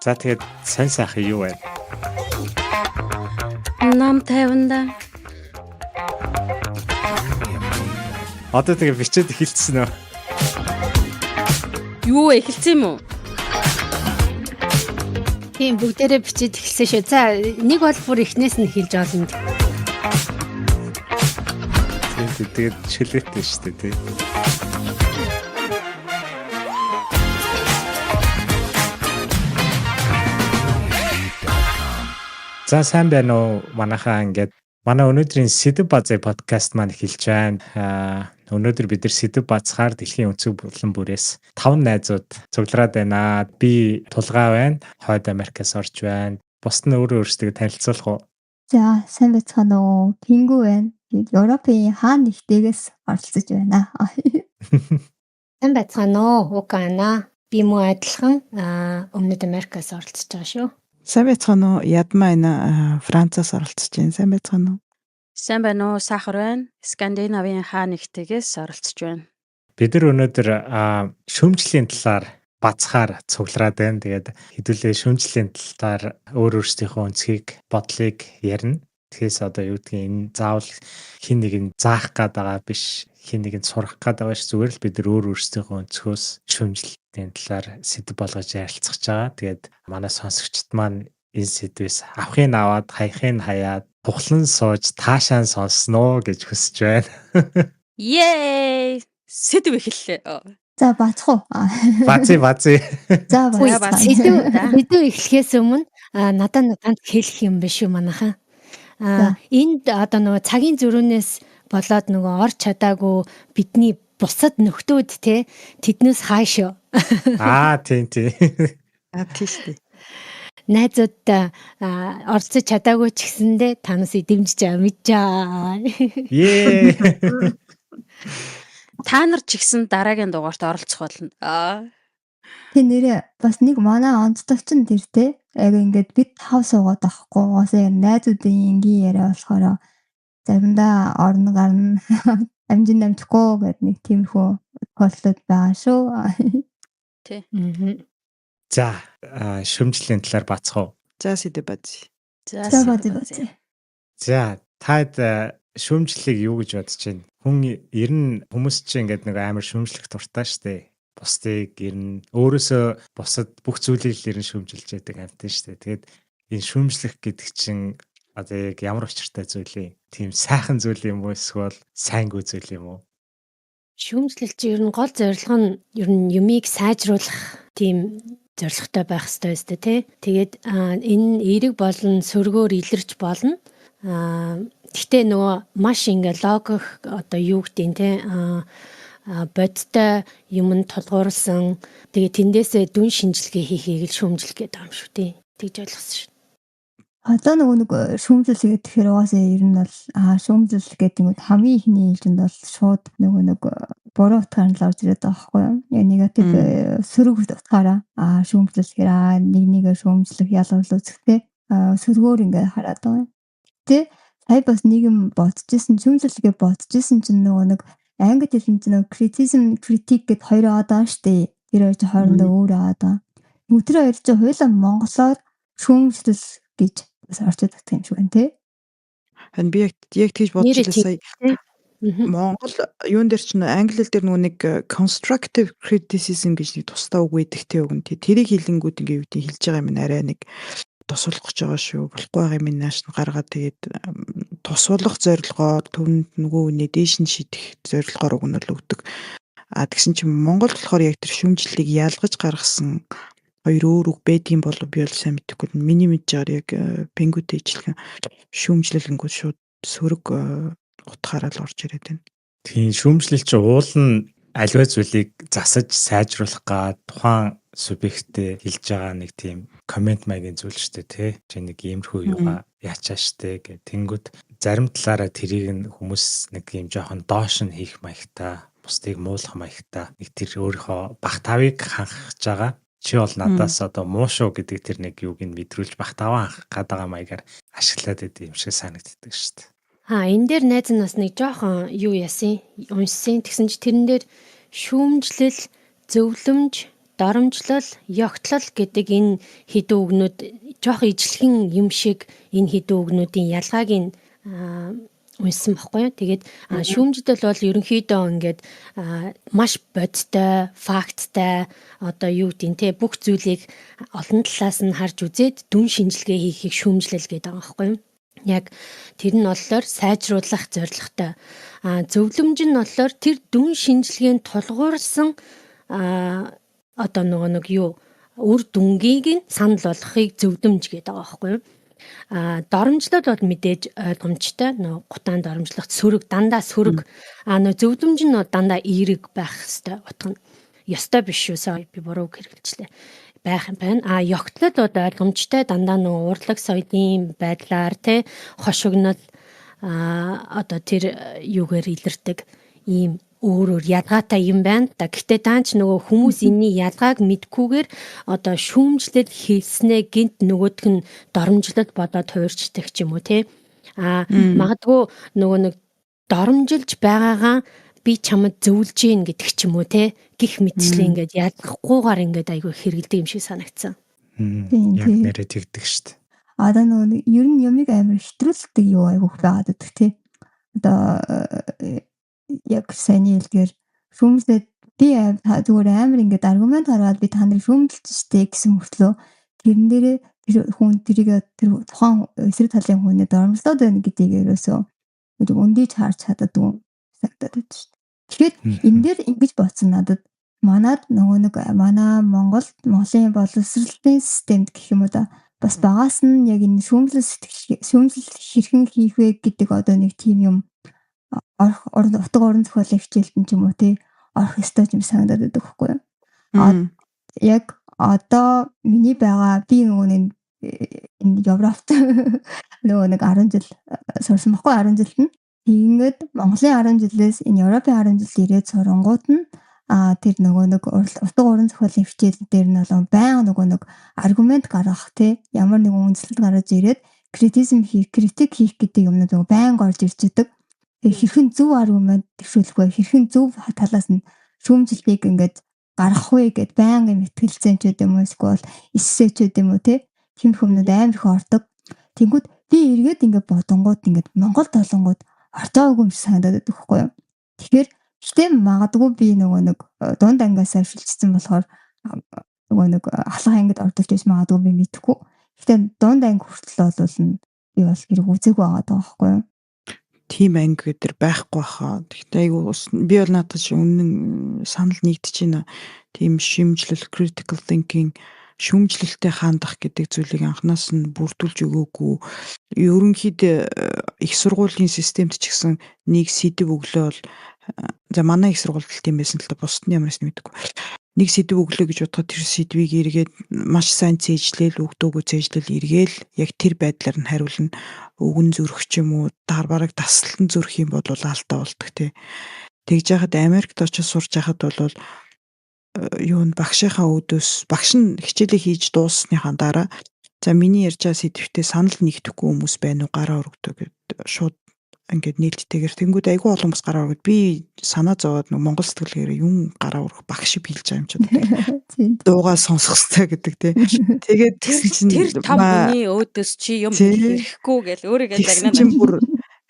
За тэгээд сонь сайхан юу вэ? Ном 50-да. Одоо тэгээд бичээд эхэлсэн үү? Юу вэ? Эхэлсэн юм уу? Тийм бүгдээрээ бичиж эхэлсэн шүү. За нэг бол бүр эхнээс нь хэлж олно. Тэгээд шилээтэй шүү дээ тий. За сайн байна уу манайхаа ингээд манай өнөөдрийн Сэдэв базай подкаст маань эхэлж байна. Өнөөдөр бид нар Сэдэв базхаар дэлхийн өнцөг булан бүрээс 5 найзууд цуглараад байна. Би Тулгаа байна. Хойд Америкаас орж байна. Бусд нь өөрөөсөө танилцуулах уу? За сайн байцгаана уу? Пингу байна. Европын хаан нэгтээс оролцож байна. Сайн байцгаана уу? Укана. Би муу адилхан Өмнөд Америкаас оролцож байгаа шүү. Сайн байцгаана уу? Ядмаа Францаас оролцож байна. Сайн байцгаана уу? Сайн байна уу? Сахар байна. Скандинавын хаа нэгтгээс оролцож байна. Бид нар өнөөдөр шүүмжлийн талаар бацхаар цуглараад байна. Тэгээд хэдүүлээ шүүмжлийн талаар өөрсдийнхөө өнцгийг, бодлыг ярина. Тэгэхээс одоо юу гэдгийг энэ заавал хин нэг нь заах гээд байгаа биш, хин нэг нь сурах гээд байгаа ш. Зүгээр л бид нар өөрсдийнхөө өнцгөөс шүүмжлэлтийн талаар сэдв болгож ярилцах гэж байгаа. Тэгээд манай сонсогчд маань энэ сэдвээс авахын аваад, хаяхын хаяад, тухлан сууж, таашаан сонсноо гэж хүсэж байна. Yay! Сэдв эхэллээ. За бацх уу? Бази. За бацх. Сэдв эхлэхээс өмнө надад ганц хэлэх юм биш үү манайхаа. Энд одоо нөгөө цагийн зөрүүнээс болоод нөгөө орч чадаагүй бидний бусад нөхдүүд те тэднээс хаашаа. Тийм. Тийм шүү дээ. Найзууд орцож чадаагүй ч гэсэндээ танаас дэмжиж амжаа. Ее. Та нар ч ихсэн дараагийн дугаарт оролцох болно. Тэ нэрээ бас нэг манай онцлогч нь тэр те. Яг ингээд бид тав суугаад авахгүй. Угаасаа найзуудын энгийн яриа болохоор заримдаа орно гарна амжин амжихгүй гэдэг нэг тиймэрхүү тохиолдлууд байгаа шүү. Тэ. За, шүүмжлэлийн талаар бацх уу? За Сэдэв баз. За бацх. За, таад шүүмжлэлийг юу гэж бодож байна? Хүн ер нь хүмүүс чинь ингээд нэг амар шүүмжлэх дуртай штэ. Бусдыг ер нь өөрөөсөө бусад бүх зүйлийг ер нь шүүмжилж яадаг амтэн штэ. Тэгээд энэ шүүмжлэх гэдэг чинь одоо яг ямар учиртай зүйл юм? Тийм сайхан зүйл юм уу эсвэл сайнгүй зүйл юм уу? Шүүмжлэлч ер нь гол зорилго нь ер нь юмыг сайжруулах тийм зорилготой байх ёстой өстэй тий. Тэгээд энэ эерэг болон сөргөөр илэрч болно. Гэхдээ нөгөө маш ингээ логик одоо юу гэдэг нь тий бодтой юмд тулгуурласан тэгээд тэндээсээ дүн шинжилгээ хийхийг л шүүмжлэх гэдэг юм шүү тий. Тэгж ойлгосон шүү. Одоо нэг шүүмжлэл гэхээр угаасаа ер нь бол шүүмжлэл гэдэг нь хамгийн ихний хэлжинд бол шууд нэг буруу утгаар нь л орж ирээд байгаа байхгүй юу? Негатив сөрөг утгаараа шүүмжлэл гэхээр нэгээ шүүмжлэх ялгал үзэхтэй сөргөөр ингээ хараад байгаа. Тэ сая бас нийгэм бодчихсон шүүмжлэлгээ бодчихсон чинь нэг англи хэлэн чинь criticism critic гэд хоёр аваад байгаа штэ. Тэр хоёр хоорондоо өөр аваад байгаа. Өтөр хоёр чинь хоёулаа монголоор шүүмжлэл гэж бас орчод байгаа юм шиг байна тий. Харин би яг тийж бодчихлаа сая. Монгол юун дээр ч англи хэл дээр нэг constructive criticism гэж нэг тусдаа үг өгдөг тий үг нь тий. Тэрийг хилэнгүүд ингээ юу гэдэг хэлж байгаа юм арай нэг тусуулах гэж байгаа шүү. Болохгүй байгаа юм нааш гаргаад тэгээд тусуулах зорилгоор төвөнд нөгөө үнэ дээш нь шийдэх зорилгоор өгнөл өгдөг. Тэгсэн чинь Монгол болохоор яг тэр шүүмжлэлийг ялгаж гаргасан хоёр өөр үг байдгийн болов би бол сайн мэдэхгүй. Миний мэдж байгаа яг пингүүтэй ижилхэн шүүмжлэлэнгүүд шууд сөрөг утгаараа л орж ирээд байна. Тийм шүүмжлэл чи уул нь аливаа зүйлийг засаж сайжруулах га тухайн субъекттэй хэлж байгаа нэг тийм комент маягийн зүйл шүү дээ тий. Чи нэг иймэрхүү юугаа яачаа штэ гэх тэнгүүд зарим талаараа тэрийг нь хүмүүс нэг юм жоохон доош нь хийх маягтай, бусдыг муулах маягтай нэг тэр өөрийнхөө багтаавыг хангаж байгаа. Чи бол надаас одоо муу шүү гэдэг тэр нэг юуг нь мэдрүүлж багтааваа хангах гэдэг маягаар ашиглаад идэв юм шиг санагддаг шүү дээ. Энэ дээр найз нь бас нэг жоохон юу яасан уншсан. Тэгсэн чи тэрэн дээр шүүмжлэл, зөвлөмж, доромжлол, ёгтлол гэдэг энэ хэдэн үгнүүд жоохон ижлэхэн юм шиг энэ хэдэн үгнүүдийн ялгааг нь уншсан баггүй юу. Тэгээд шүүмжлэл бол ерөнхийдөө ингээд маш бодтой, факттай одоо юу гэдэг те бүх зүйлийг олон талаас нь харж үзээд дүн шинжилгээ хийхийг шүүмжлэл гэдэг байгаа байхгүй юу. Яг тэр нь болохоор сайжруулах зорилготой. Зөвлөмж нь болохоор тэр дүн шинжилгээнд тулгуурсан одоо нэг юу үр дүнгийг нь санал болгохыг зөвлөмж гэдэг байгаа байхгүй юу. Доромжлол бол мэдээж ойлгомжтой. Гутаан доромжлох сөрөг, дандаа сөрөг. Зөвлөмж нь дандаа эерэг байх хэвээр утга нь. Ёстой биш шүү. Би буруу хэрэглэжлээ. Байх юм байна. Ёгтлол бол ойлгомжтой. Дандаа урлаг соёлын байдлаар те хошигнол одоо тэр юугаар илэрдэг ийм өөр ялгаатай юм байна. Гэхдээ даанч нөгөө хүмүүс энэний ялгааг мэдгүйгээр одоо шүүмжлэл хийснээ гинт нөгөөх нь доромжлол болоод хуурчдаг ч юм уу те. Магадгүй нөгөө нэг доромжилж байгаагаа би чамд зөвлөж гин гэдэг ч юм уу те. Гих мэтчлээ ингээд ялгахгүйгээр ингээд айгүй хэрэгэлдэг юм шиг санагдсан. Яг нэрээ тэгдэг штт. Одоо нөгөө ер нь юмыг амар хэтрүүлдэг юу айгүйх байгаад байдаг те. Одоо яг сайн хэлдгээр шүүмжлээд би зүгээр амар ингээд аргумент хараад би та нарыг шүүмжилж штэ гэсэн мөртлөө тэрэн дээрээ тэр хүн тэрийг тэр тухайн эсрэг талын хүнээ доромжлоод байна гэдгийг ерөөсөө өндийж харж чаддаггүй санагдаад байна штэ. Тэгэхээр энэ дээр ингэж бодсон надад манад нөгөө нэг манай Монголын боловсролын системд гэх юм уу да бас багаас нь яг энэ шүүмжлэл хэрхэн хийх вэ гэдэг одоо нэг тийм юм утга орон зохиолын хичээлтэн ч юм уу тий орох ёстой юм санагдаад байдаг байхгүй юу. Яг одоо миний байгаа би нөгөө энэ Европт нөгөө нэг 10 жил сурсан баггүй 10 жилд нь тэгээд Монголын 10 жилээс энэ Европын 10 жил ирээд сурангууд нь тэр нөгөө нэг утга орон зохиолын хичээл дээр нь бол баян нөгөө нэг аргумент гаргах тий ямар нэгэн үндэслэл гаргаж ирээд критик хийх гэдэг юмнууд нөгөө баян орж ирж идэг. Хэрхэн зөв аргумент тэгшүүлэх вэ? Хэрхэн зөв талаас нь шүүмжлэлийг ингээд гаргах вэ гэд байнгын мэтгэлцэн ч гэдэм үү эсвэл эссэ ч гэдэм үү те тийм хүмүүд амар их ордог. Тэнгүүд би эргээд ингээд бодонгууд ингээд Монгол толонгууд орж байгаагүй юм шиг санагдаад байдаг байхгүй юу? Тэгэхээр гэтээ магадгүй би нөгөө нэг дунд ангиасаа шилжсэн болохоор нөгөө нэг алхах ангид ордог ч гэж магадгүй би мэдэхгүй. Гэтээ дунд анги хүртэл бол би бол хэрэг үзээгүй байгаа даа байхгүй юу? Тим анги гэдэр байхгүй баха. Гэхдээ айгу би бол надад өмнө санал нэгдэж байна. Тийм шимжлэл, critical thinking, шүүмжлэлтэй хандах гэдэг зүйлийг анханаас нь бүрдүүлж өгөөгүй. Ерөнхийдөө их сургуулийн системд ч гэсэн нэг сэдв өглөө бол за манай их сургуульд тийм байсан л да бусд нь ямарс мэдгүй. Нэг сэдв өглөө гэж бодоход тэр сэдвийг эргээд маш сайн цээжлээл өгдөөгүй цээжлэл эргээл яг тэр байдлаар нь хариулна. Өгөн зүрх ч юм уу бараг таслан зүрх юм бол алдаа болдог тий. Тэгж яхад Америкт очиж сурч яхад бол юунд багшийнхаа өөдөөс багш нь хичээлээ хийж дууссныхаа дараа за миний ярьж байгаа сэдвтээ санал нэгдэхгүй хүмүүс байна уу гараа өргөдөө гэд шууд ингээд нээлттэйгээр тэнгууд айгүй олон хүмүүс гараа өргөд би санаа зовоод нэг Монгол сэтгэлгээр юм гараа өргөх багш билж байгаа юм чинь дуугаа сонсох хэрэгтэй гэдэг тий. Тэгээд тэр том хүний өөдөөс чи юм хийхгүй гэл өөрийгөө загнаад чинь бүр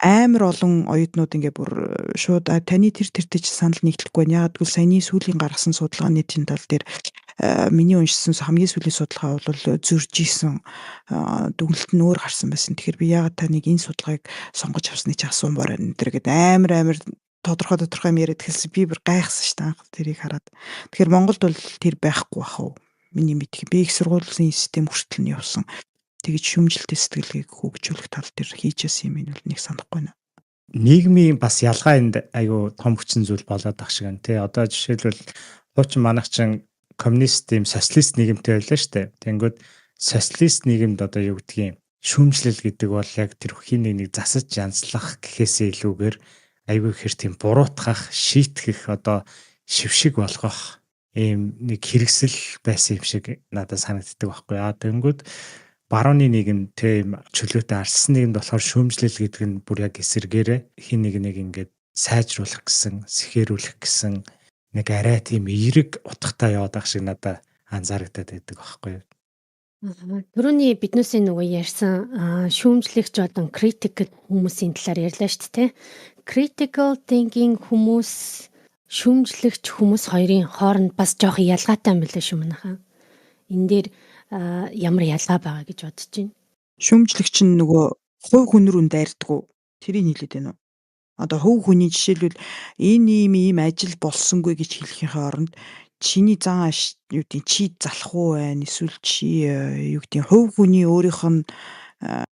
амар олон оюутнууд ингээ бүр шууд таны тэр ч санал нэгдэхгүй байна. Яг гэвэл саяны сүүлийн гаргасан судалгааны тэн тал дээр миний уншсан хамгийн сүүлийн судалгаа бол зөрж исэн дүгнэлт нь өөр гарсан байсан. Тэгэхээр би яагаад таныг энэ судалгааг сонгож авсныг чи асуумаар байна энэ гэдэг амар тодорхой юм яриад хэлсэн. Би бүр гайхсан шүү дээ анх тэрийг хараад. Тэгэхээр Монголд бол тэр байхгүй бах уу? Миний мэдх би их сургуулийн систем хүртэл нь явсан. Тэгэж шүүмжлэлтэй сэтгэлгээг хөгжүүлэх тал дээр хийжсэн юм энэ бол нэг санахгүй байна. Нийгмийн бас ялгаа энд айгүй том хүчин зүйл болоод ах шиг байна тий. Одоо жишээлбэл хуучин манайх чин коммунист тийм социалист нийгэмтэй байлаа штэ. Тэнгүүд социалист нийгэмд одоо юу гэдгийг шүүмжлэл гэдэг бол яг тэр хин нэг засаж янзлах гэхээсээ илүүгээр айгүй ихэр тийм буруутгах, шийтгэх одоо шившиг болгох ийм нэг хэрэгсэл байсан юм шиг надад санагддаг байхгүй. Тэнгүүд барууны нийгэм тийм чөлөөтэй арчсан нийгэмд болохоор шүүмжлэл гэдэг нь бүр яг эсэргээрээ хин нэг ингээд сайжруулах гэсэн, сэхэрүүлэх гэсэн нэг арай тийм эерэг утгатай яваад байх шиг надад анзаарагдаад байдаг байхгүй юу? Түрүүний биднээсээ нөгөө ярьсан шүүмжлэгч одоо critical хүмүүсийн талаар ярьлаа шүү дээ. Critical thinking хүмүүс, шүүмжлэгч хүмүүс хоёрын хооронд бас жоох ялгаатай юм билээ шүү манайхаа. Энэ дээр ямар ялгаа байгаа гэж бодож байна. Шүүмжлэгч нь нөгөө хувь хүн рүү дайрдаггүй. Тэрийг хэлээд байна уу? Одоо хувь хүний жишээлбэл энэ ийм ажил болсонгүй гэж хэлэхийнхээ оронд чиний зан ааш юу гэдэг чи залах уу байна, эсвэл чи юу гэдэг хувь хүний өөрийнх нь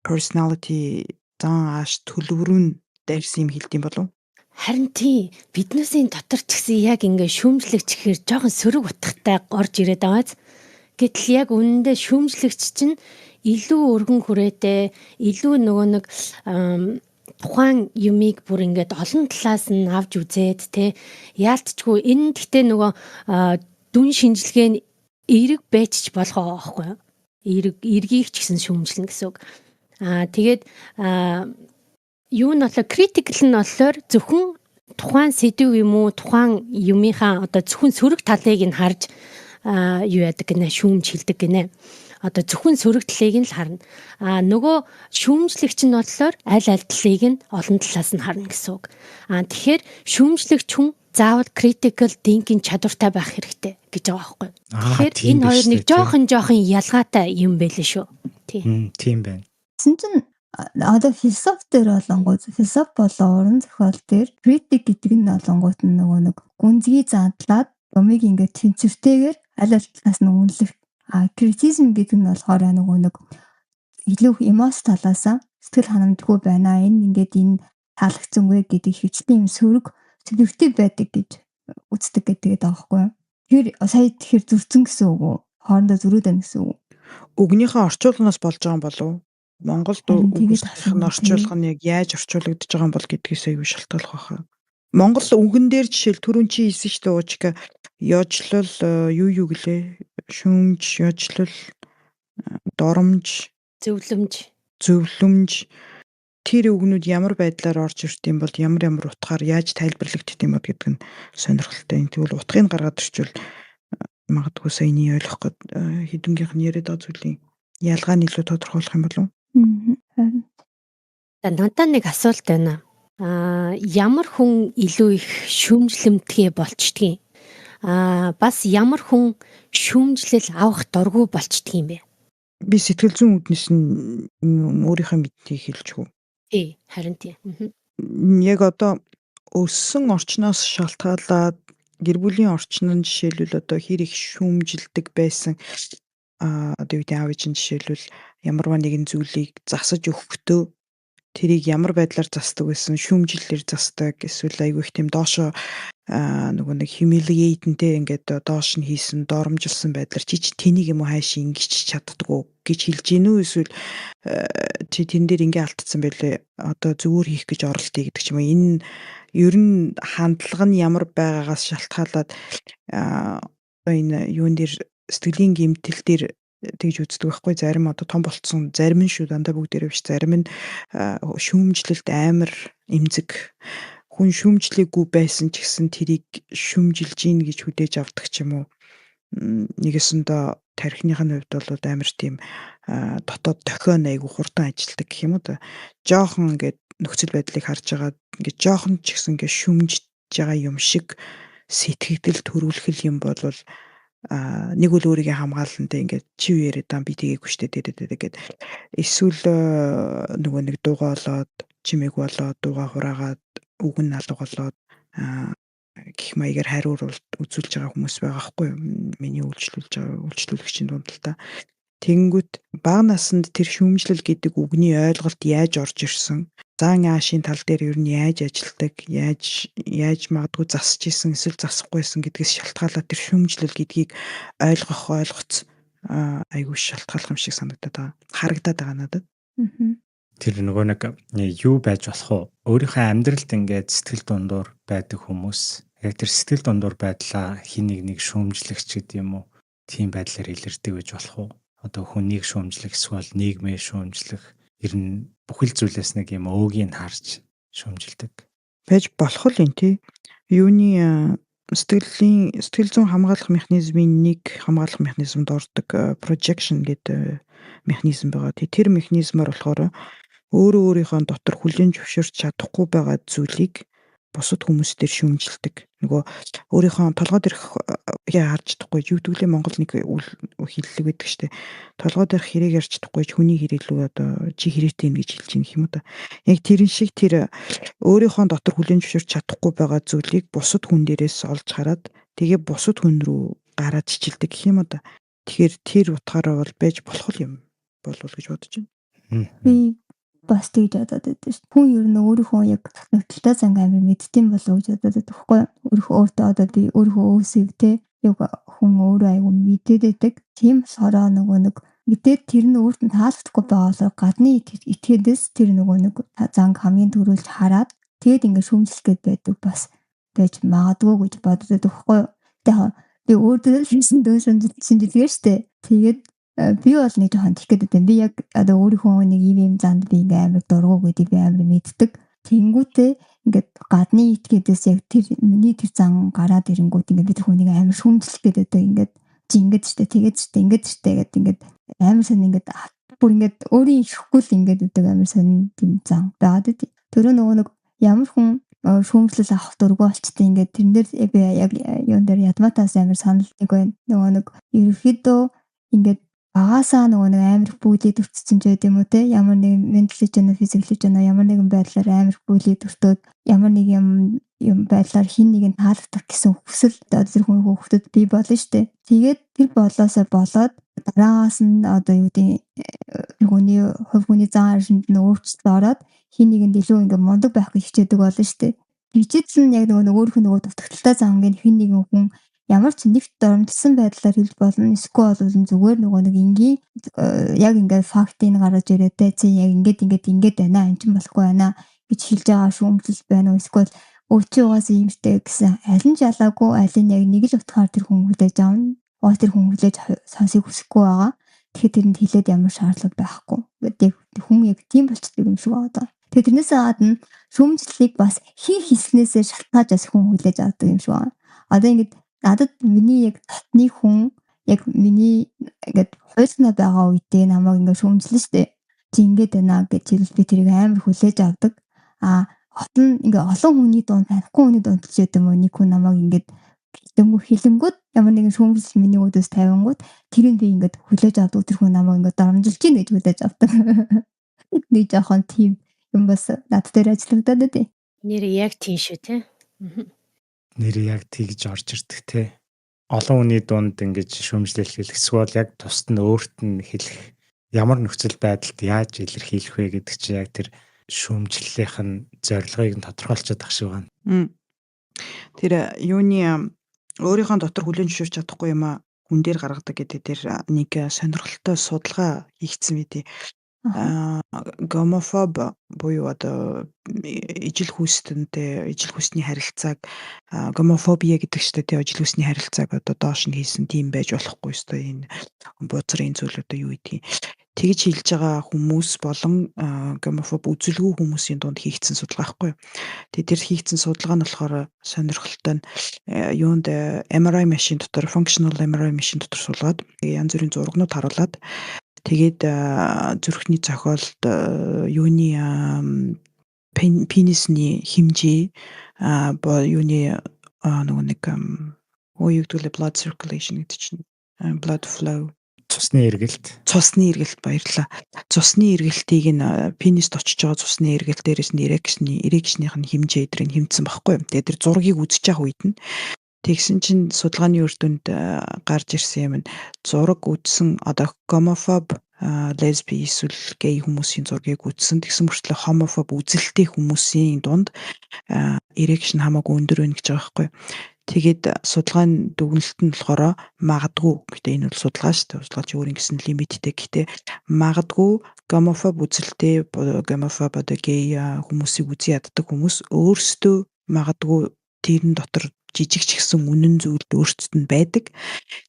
personality зан ааш төлөврөн дайрсан юм хэлдэм болов? Харин тий биднээсийн дотор ч гэсэн яг ингээ шүүмжлэгч гэхээр жоохон сөрөг утгатай орж ирээд байгааз. Гэтэл яг үнэндээ шүүмжлэгч чинь илүү өргөн хүрээтэй, илүү нөгөө нэг тухайн юмыг бүр ингээд олон талаас нь авч үзээд те яалтчгүй энэ гэхдээ нөгөө дүн шинжилгээ нь эерэг байцч болохоо аахгүй юу? Эргийг ч гэсэн шүүмжлэн гэсэн үг. Тэгээд юу нь болохоор critical нь болохоор зөвхөн тухайн сэдв юм уу тухайн юмынхаа одоо зөвхөн сөрөг талыг нь харж юу яадаг гинэ шүүмж хилдэг гинэ. Одоо зөвхөн сөрөг талыг нь л харна. Нөгөө шүүмжлэгч нь болохоор аль талыг нь олон талаас нь харна гэсэн үг. Тэгэхээр шүүмжлэгч хүн заавал critical thinking чадвартай байх хэрэгтэй гэж байгаа байхгүй. Тэгэхээр энэ хоёр нэг жоохон ялгаатай юм байлээ шүү. Тийм байна. Тэгсэн чинь одоо философи дээр болонгууд философи болон уран зохиол дээр critic гэдэг нь болонгууд нөгөө нэг гүнзгий задлаад юмыг ингээд тэнцвэртэйгээр аль талаас нь үнэлэх. Criticism гэдэг нь болохоор нөгөө нэг илүү эмоц талаасаа сэтгэл ханамжгүй байна. Энэ ингээд энэ таалагдсангүй гэдэг хвчлэн юм сөрөг төлөвтэй байдаг гэж үздэг гэдэг аахгүй юу? Тэр сая тэгэхээр зүрцэн гэсэн үг үү? Хоорондоо зөрүүд байна гэсэн үг. Үгнийхээ орчуулгаас болж байгаа юм болов? Монголд үгнийхээ орчуулга нь яг яаж орчуулагдж байгаа юм бол гэдгээс аюу шалтгаалх байхаа. Монгол үгэн дээр жишээл түрүүн чи хэлсэн шүү дээ уучка ёжлол юу гэлээ? Шүүмж, ёжлол, доромж, зөвлөмж тэр үгнүүд ямар байдлаар орж ирд юм бол ямар утгаар яаж тайлбарлагдд юм бод гэдэг нь сонирхолтой. Тэгвэл утгыг гаргаад ирчвэл магадгүй саяны ойлгох гээд хэдүнгийнх нь яриад байгаа зүйлийн ялгааг илүү тодорхойлох юм болов? Надад нэг асуулт байна. Ямар хүн илүү их шүүмжлэмтгий болчдгийг бас ямар хүн шүүмжлэл авах дургүй болчдгийг юм бэ? Би сэтгэл зүйн үүднээс нь өөрийнхөө мэдтийг хэлчихв. Тий, харин тий. Яг одоо өссөн орчноос шалтгаалаад гэр бүлийн орчин нь жишээлбэл одоо хэр их шүүмжилдэг байсан одоо юу гэдэг аав ээжийн жишээлбэл ямарваа нэгэн зүйлийг засаж өгөхдөө тэрийг ямар байдлаар засдаг байсан, шүүмжиллэр засдаг, эсвэл айгүй их тийм доошо нөгөө нэг humiliate-нтэй ингээд доош нь хийсэн, доромжилсан байдлаар чи тэнийг юм уу хайш ингэж чаддаггүй гэж хэлж гинүү, эсвэл чи тэн дээр ингээ алдсан байлээ. Одоо зүгээр хийх гэж оролдъё гэдэг ч юм уу. Энэ ер нь хандлага нь ямар байгаагаас шалтгаалаад энэ юун дээр сэтгэлийн гэмтэл дээр тэгж үздэг байхгүй. Зарим одоо том болцсон, зарим нь шүү дандаа бүгдээрээ биш, зарим нь шүүмжлэлт амар эмзэг. Хүн шүүмжлээгүй байсан ч гэсэн тэрийг шүүмжилж гин гэж хүлээж авдаг ч юм уу. Нэгэсэндээ тархиныхын хувьд бол амар тийм дотоод дохион айгу хурдан ажилдаг гэх юм уу да. Жохон ингээд нөхцөл байдлыг харж байгаа ингээд жохон ч гэсэн ингээд шүүмжиж байгаа юм шиг сэтгэгдэл төрүүлэх юм бол нэг үл өөрийгөө хамгаалалтаа ингээд чи юу яриад байгаа би тгээгүй штэ гэдэг. Эсвэл нөгөө нэг дуугаа олоод чимээг болоод дуугаа хураагаад үг нь алга болоод гэх маягаар хариур үзүүлж байгаа хүмүүс байгаа хгүй юу? Миний үйлчлүүлэгчийн дунд л та. Тэнгүүт бага наснд тэр шүүмжлэл гэдэг үгний ойлголт яаж орж ирсэн? Зан аашийн тал дээр ер нь яаж ажилдаг, яаж магадгүй засч исэн, эсвэл засахгүйсэн гэдгээс шалтгаалаад тэр шүүмжлэл гэдгийг ойлгоц айгүй шалтгаалх юм шиг санагдаад байгаа. Харагдаад байгаа надад. Тэр нөгөө нэг юу байж болох вэ? Өөрийнхөө амьдралд ингээд сэтгэл дундуур байдаг хүмүүс яг тэр сэтгэл дундуур байдлаа хин нэг шүүмжлэгч гэдэг юм уу? Тийм байдлаар илэрдэг гэж болох уу? одоо хүнийг шүүмжлэх эсвэл нийгмээ шүүмжлэх ер нь бүхэл зүйлээс нэг юм өөгийг харж шүүмжилдэг. Байж болох л юм тий. Юуны сэтгэл зүйн хамгаалах механизмын нэг хамгаалах механизмд ордог projection гэдэг механизм байгаа. Тэр механизмаар болохоор өөрийнхөө дотор хүлээн зөвшөөрч чадахгүй байгаа зүйлийг бусад хүмүүс дээр шүүмжилдэг. Нөгөө өөрийнхөө толгой дээрх харж чадахгүй юу гэдэг лээ Монгол нэг хэллэг байдаг штэ. Толгой дээрх хэрэг ярьж чадахгүй хүний хэрэг лөө одоо чи хэрэгтэй юм гэж хэлж юм юм да. Яг тэрэн шиг тэр өөрийнхөө дотор хүлээн зөвшөөрч чадахгүй байгаа зүйлийг бусад хүн дээрээс олж хараад тэгээ бусад хүн рүү гараад чичилдэг гэх юм да. Тэгэхээр тэр утгаараа бол байж болох юм болов гэж бодож байна. Би бас тэгж бодоод байдаг шүү. Хүн ер нь өөрийнхөө яг нөхцөлтэй занг амир мэддэм болов гэж бодоод байдаг хгүй. Өөртөө одоо би өөрийнхөө өөсөв те яг хүн өөрөө аягүй мэдээд байдаг. Тийм сороо нэг мэдээд тэр нь өөрт нь таалагдахгүй байгаалаа гадны итгэдээс тэр нэг занг хамгийн түрүүлж хараад тэгээд ингээд шүүмжлэх гээд байдаг бас байж магадгүй гэж бодоод байдаг хгүй. Тэгээд би өөрөө л хийсэн шинжилгээ штэ. Тэгээд би бол нэг жоохон тийх гэдэг юм. Би яг одоо өөрийнхөө нэг ийм занд би ингээм амар дургу гэдэг би амар мэддэг. Тэнгүүтээ ингээд гадны итгэдээс яг тэр миний тэр зан гараад ирэнгүүт ингээд бид хүнийг амар шүүмжлэх гэдэг ингээд жингэд штэ тэгээд штэ ингээд штэ гэдэг ингээд амар сан ингээд бүр ингээд өөрийн ихгүй л ингээд үүдэг амар сан тийм зан байгаад идэв. Тэр нэг ямар хүн шүүмжлэл авах дургу болчтой ингээд тэрнээр би яг юун дээр ядматаас амар санал нэг байна. Нэг ерөөхдөө ингээд багасаа нэг амар бүлээд өвчсөн ч гэдэм үү те ямар нэг ментал ч юм уу физикал ч юм уу ямар нэгэн байдлаар амар бүлээд өртөөд ямар нэг юм байдлаар хин нэг нь таалагдах гэсэн хүсэл одоо тэр хүүхдэд бий болно штэ. Тэгээд тэр болоосоо болоод дараагаас нь одоо юу гэдэг хүний зан аршинд нь өөрчлөлт ороод хин нэгэнд илүү ингээ мундаг байх гэж хичээдэг болно штэ. Бичиж нь яг өөрийнх нь дутагдaltaй зангийн хин нэгэн хүн ямар ч нэгт дормжсон байдлаар хэлж болно. Эсвэл зүгээр нэг энгийн яг ингээд фактыг гаргаж ирээдээ чи яг ингээд байна. Энд чинь болохгүй байна гэж хэлж байгаа шүүмжлэл байна уу? Эсвэл өвчи угаас иймтэй гэсэн аль нь жалаагүй аль нь яг нэг л утгаар тэр хүн хүлээж авна. Тэр хүн хүлээж сонсыг хүсэхгүй байгаа. Тэгэхээр тэрэнд хэлээд ямар шаардлага байхгүй. Тэгээд хүн яг тийм болчихдог юм шиг байна. Тэгээд тэрнээс гадна шүүмжлэлийг бас хийснээсээ шалтгааж бас хүн хүлээж авдаг юм шиг байна. Одоо ингээд надад миний яг татны хүн яг миний ингээд хуйлснаа байгаа үедээ намайг ингээд шүүмжлэн штэ. Чи ингээд байна гэж хэлж би тэрийг амар хүлээж авдаг. Хот нь ингээд олон хүний дунд танихгүй хүний дунд ч гэдэг юм уу нэг хүн намайг ингээд хэлэнгүүд ямар нэгэн шүүмжлэл миний өдөөс тавингууд тэрийг би ингээд хүлээж авдаг тэр хүн намайг ингээд дарамжилж гин гэж хүлээж авдаг. Нэг жоохон тийм юм бас над дээр ажиллагдаад байдیں۔ Нэр яг тийм шүү те. Нэр яг тэгж орж ирдэг те. Олон хүний дунд ингэж шүүмжлэл хэлэх эсвэл яг тусад нь өөрт нь хэлэх ямар нөхцөл байдалд яаж илэрхийлэх вэ гэдэг чинь яг тэр шүүмжлэлийнх нь зорилгыг нь тодорхойлцоод ах шиг байна. Тэр юуны өөрийнхөө дотор хүлээн зөвшөөрч чадахгүй юм а хүн дээр гаргадаг гэдэг тэр нэг сонирхолтой судалгаа хийгдсэн мэт. Гомофоб буюу одоо ижил хүсний харилцааг гомофобия гэдэг чтэй тий ижил хүсний харилцааг одоо доош нь хийсэн тийм байж болохгүй ёстой энэ бузрын зүйл одоо юу гэдгийг тэгж хэлж байгаа хүмүүс болон гомофоб үзэлгүй хүмүүсийн дунд хийгдсэн судалгаа байхгүй. Тэгээд тэр хийгдсэн судалгаа нь болохоор сонирхолтой нь юунд MRI машин дотор functional MRI машин дотор суулгаад янз бүрийн зурагнууд харуулад тэгээд зүрхний зохиолд юуны пенисний хэмжээ юуны нэг юугдвэл blood circulation гэдэг чинь blood flow цусны эргэлт баярлалаа. Цусны эргэлтийг нь пенист очиж байгаа цусны эргэлт дээрээс нь эрекшных нь хэмжээ эдрийг хэмжсэн баггүй. Тэгээд тэр зургийг үзэж явах үед нь тэгсэн чинь судалгааны үр дүнд гарч ирсэн юм нь зураг үзсэн одоо гомофоб лесби эсвэл гей хүмүүсийн зургийг үзсэн тэгсэн мөртлөө хомофоб үзэлтэй хүмүүсийн дунд эрекшн хамаагүй өндөр байна гэж байгаа байхгүй. Тэгээд судалгааны дүгнэлт нь болохоор магадгүй гэдэг энэ бол судалгаа шүү дээ. Судалгаа чи өөр ингэсэн лимиттэй. Гэхдээ магадгүй гомофоб үзэлтэй гомофоб одоо гей хүмүүсийг үзий яддаг хүмүүс өөрсдөө магадгүй тэрэн дотор жижиг ч гэсэн үнэн зүйл өөрсдөд нь байдаг.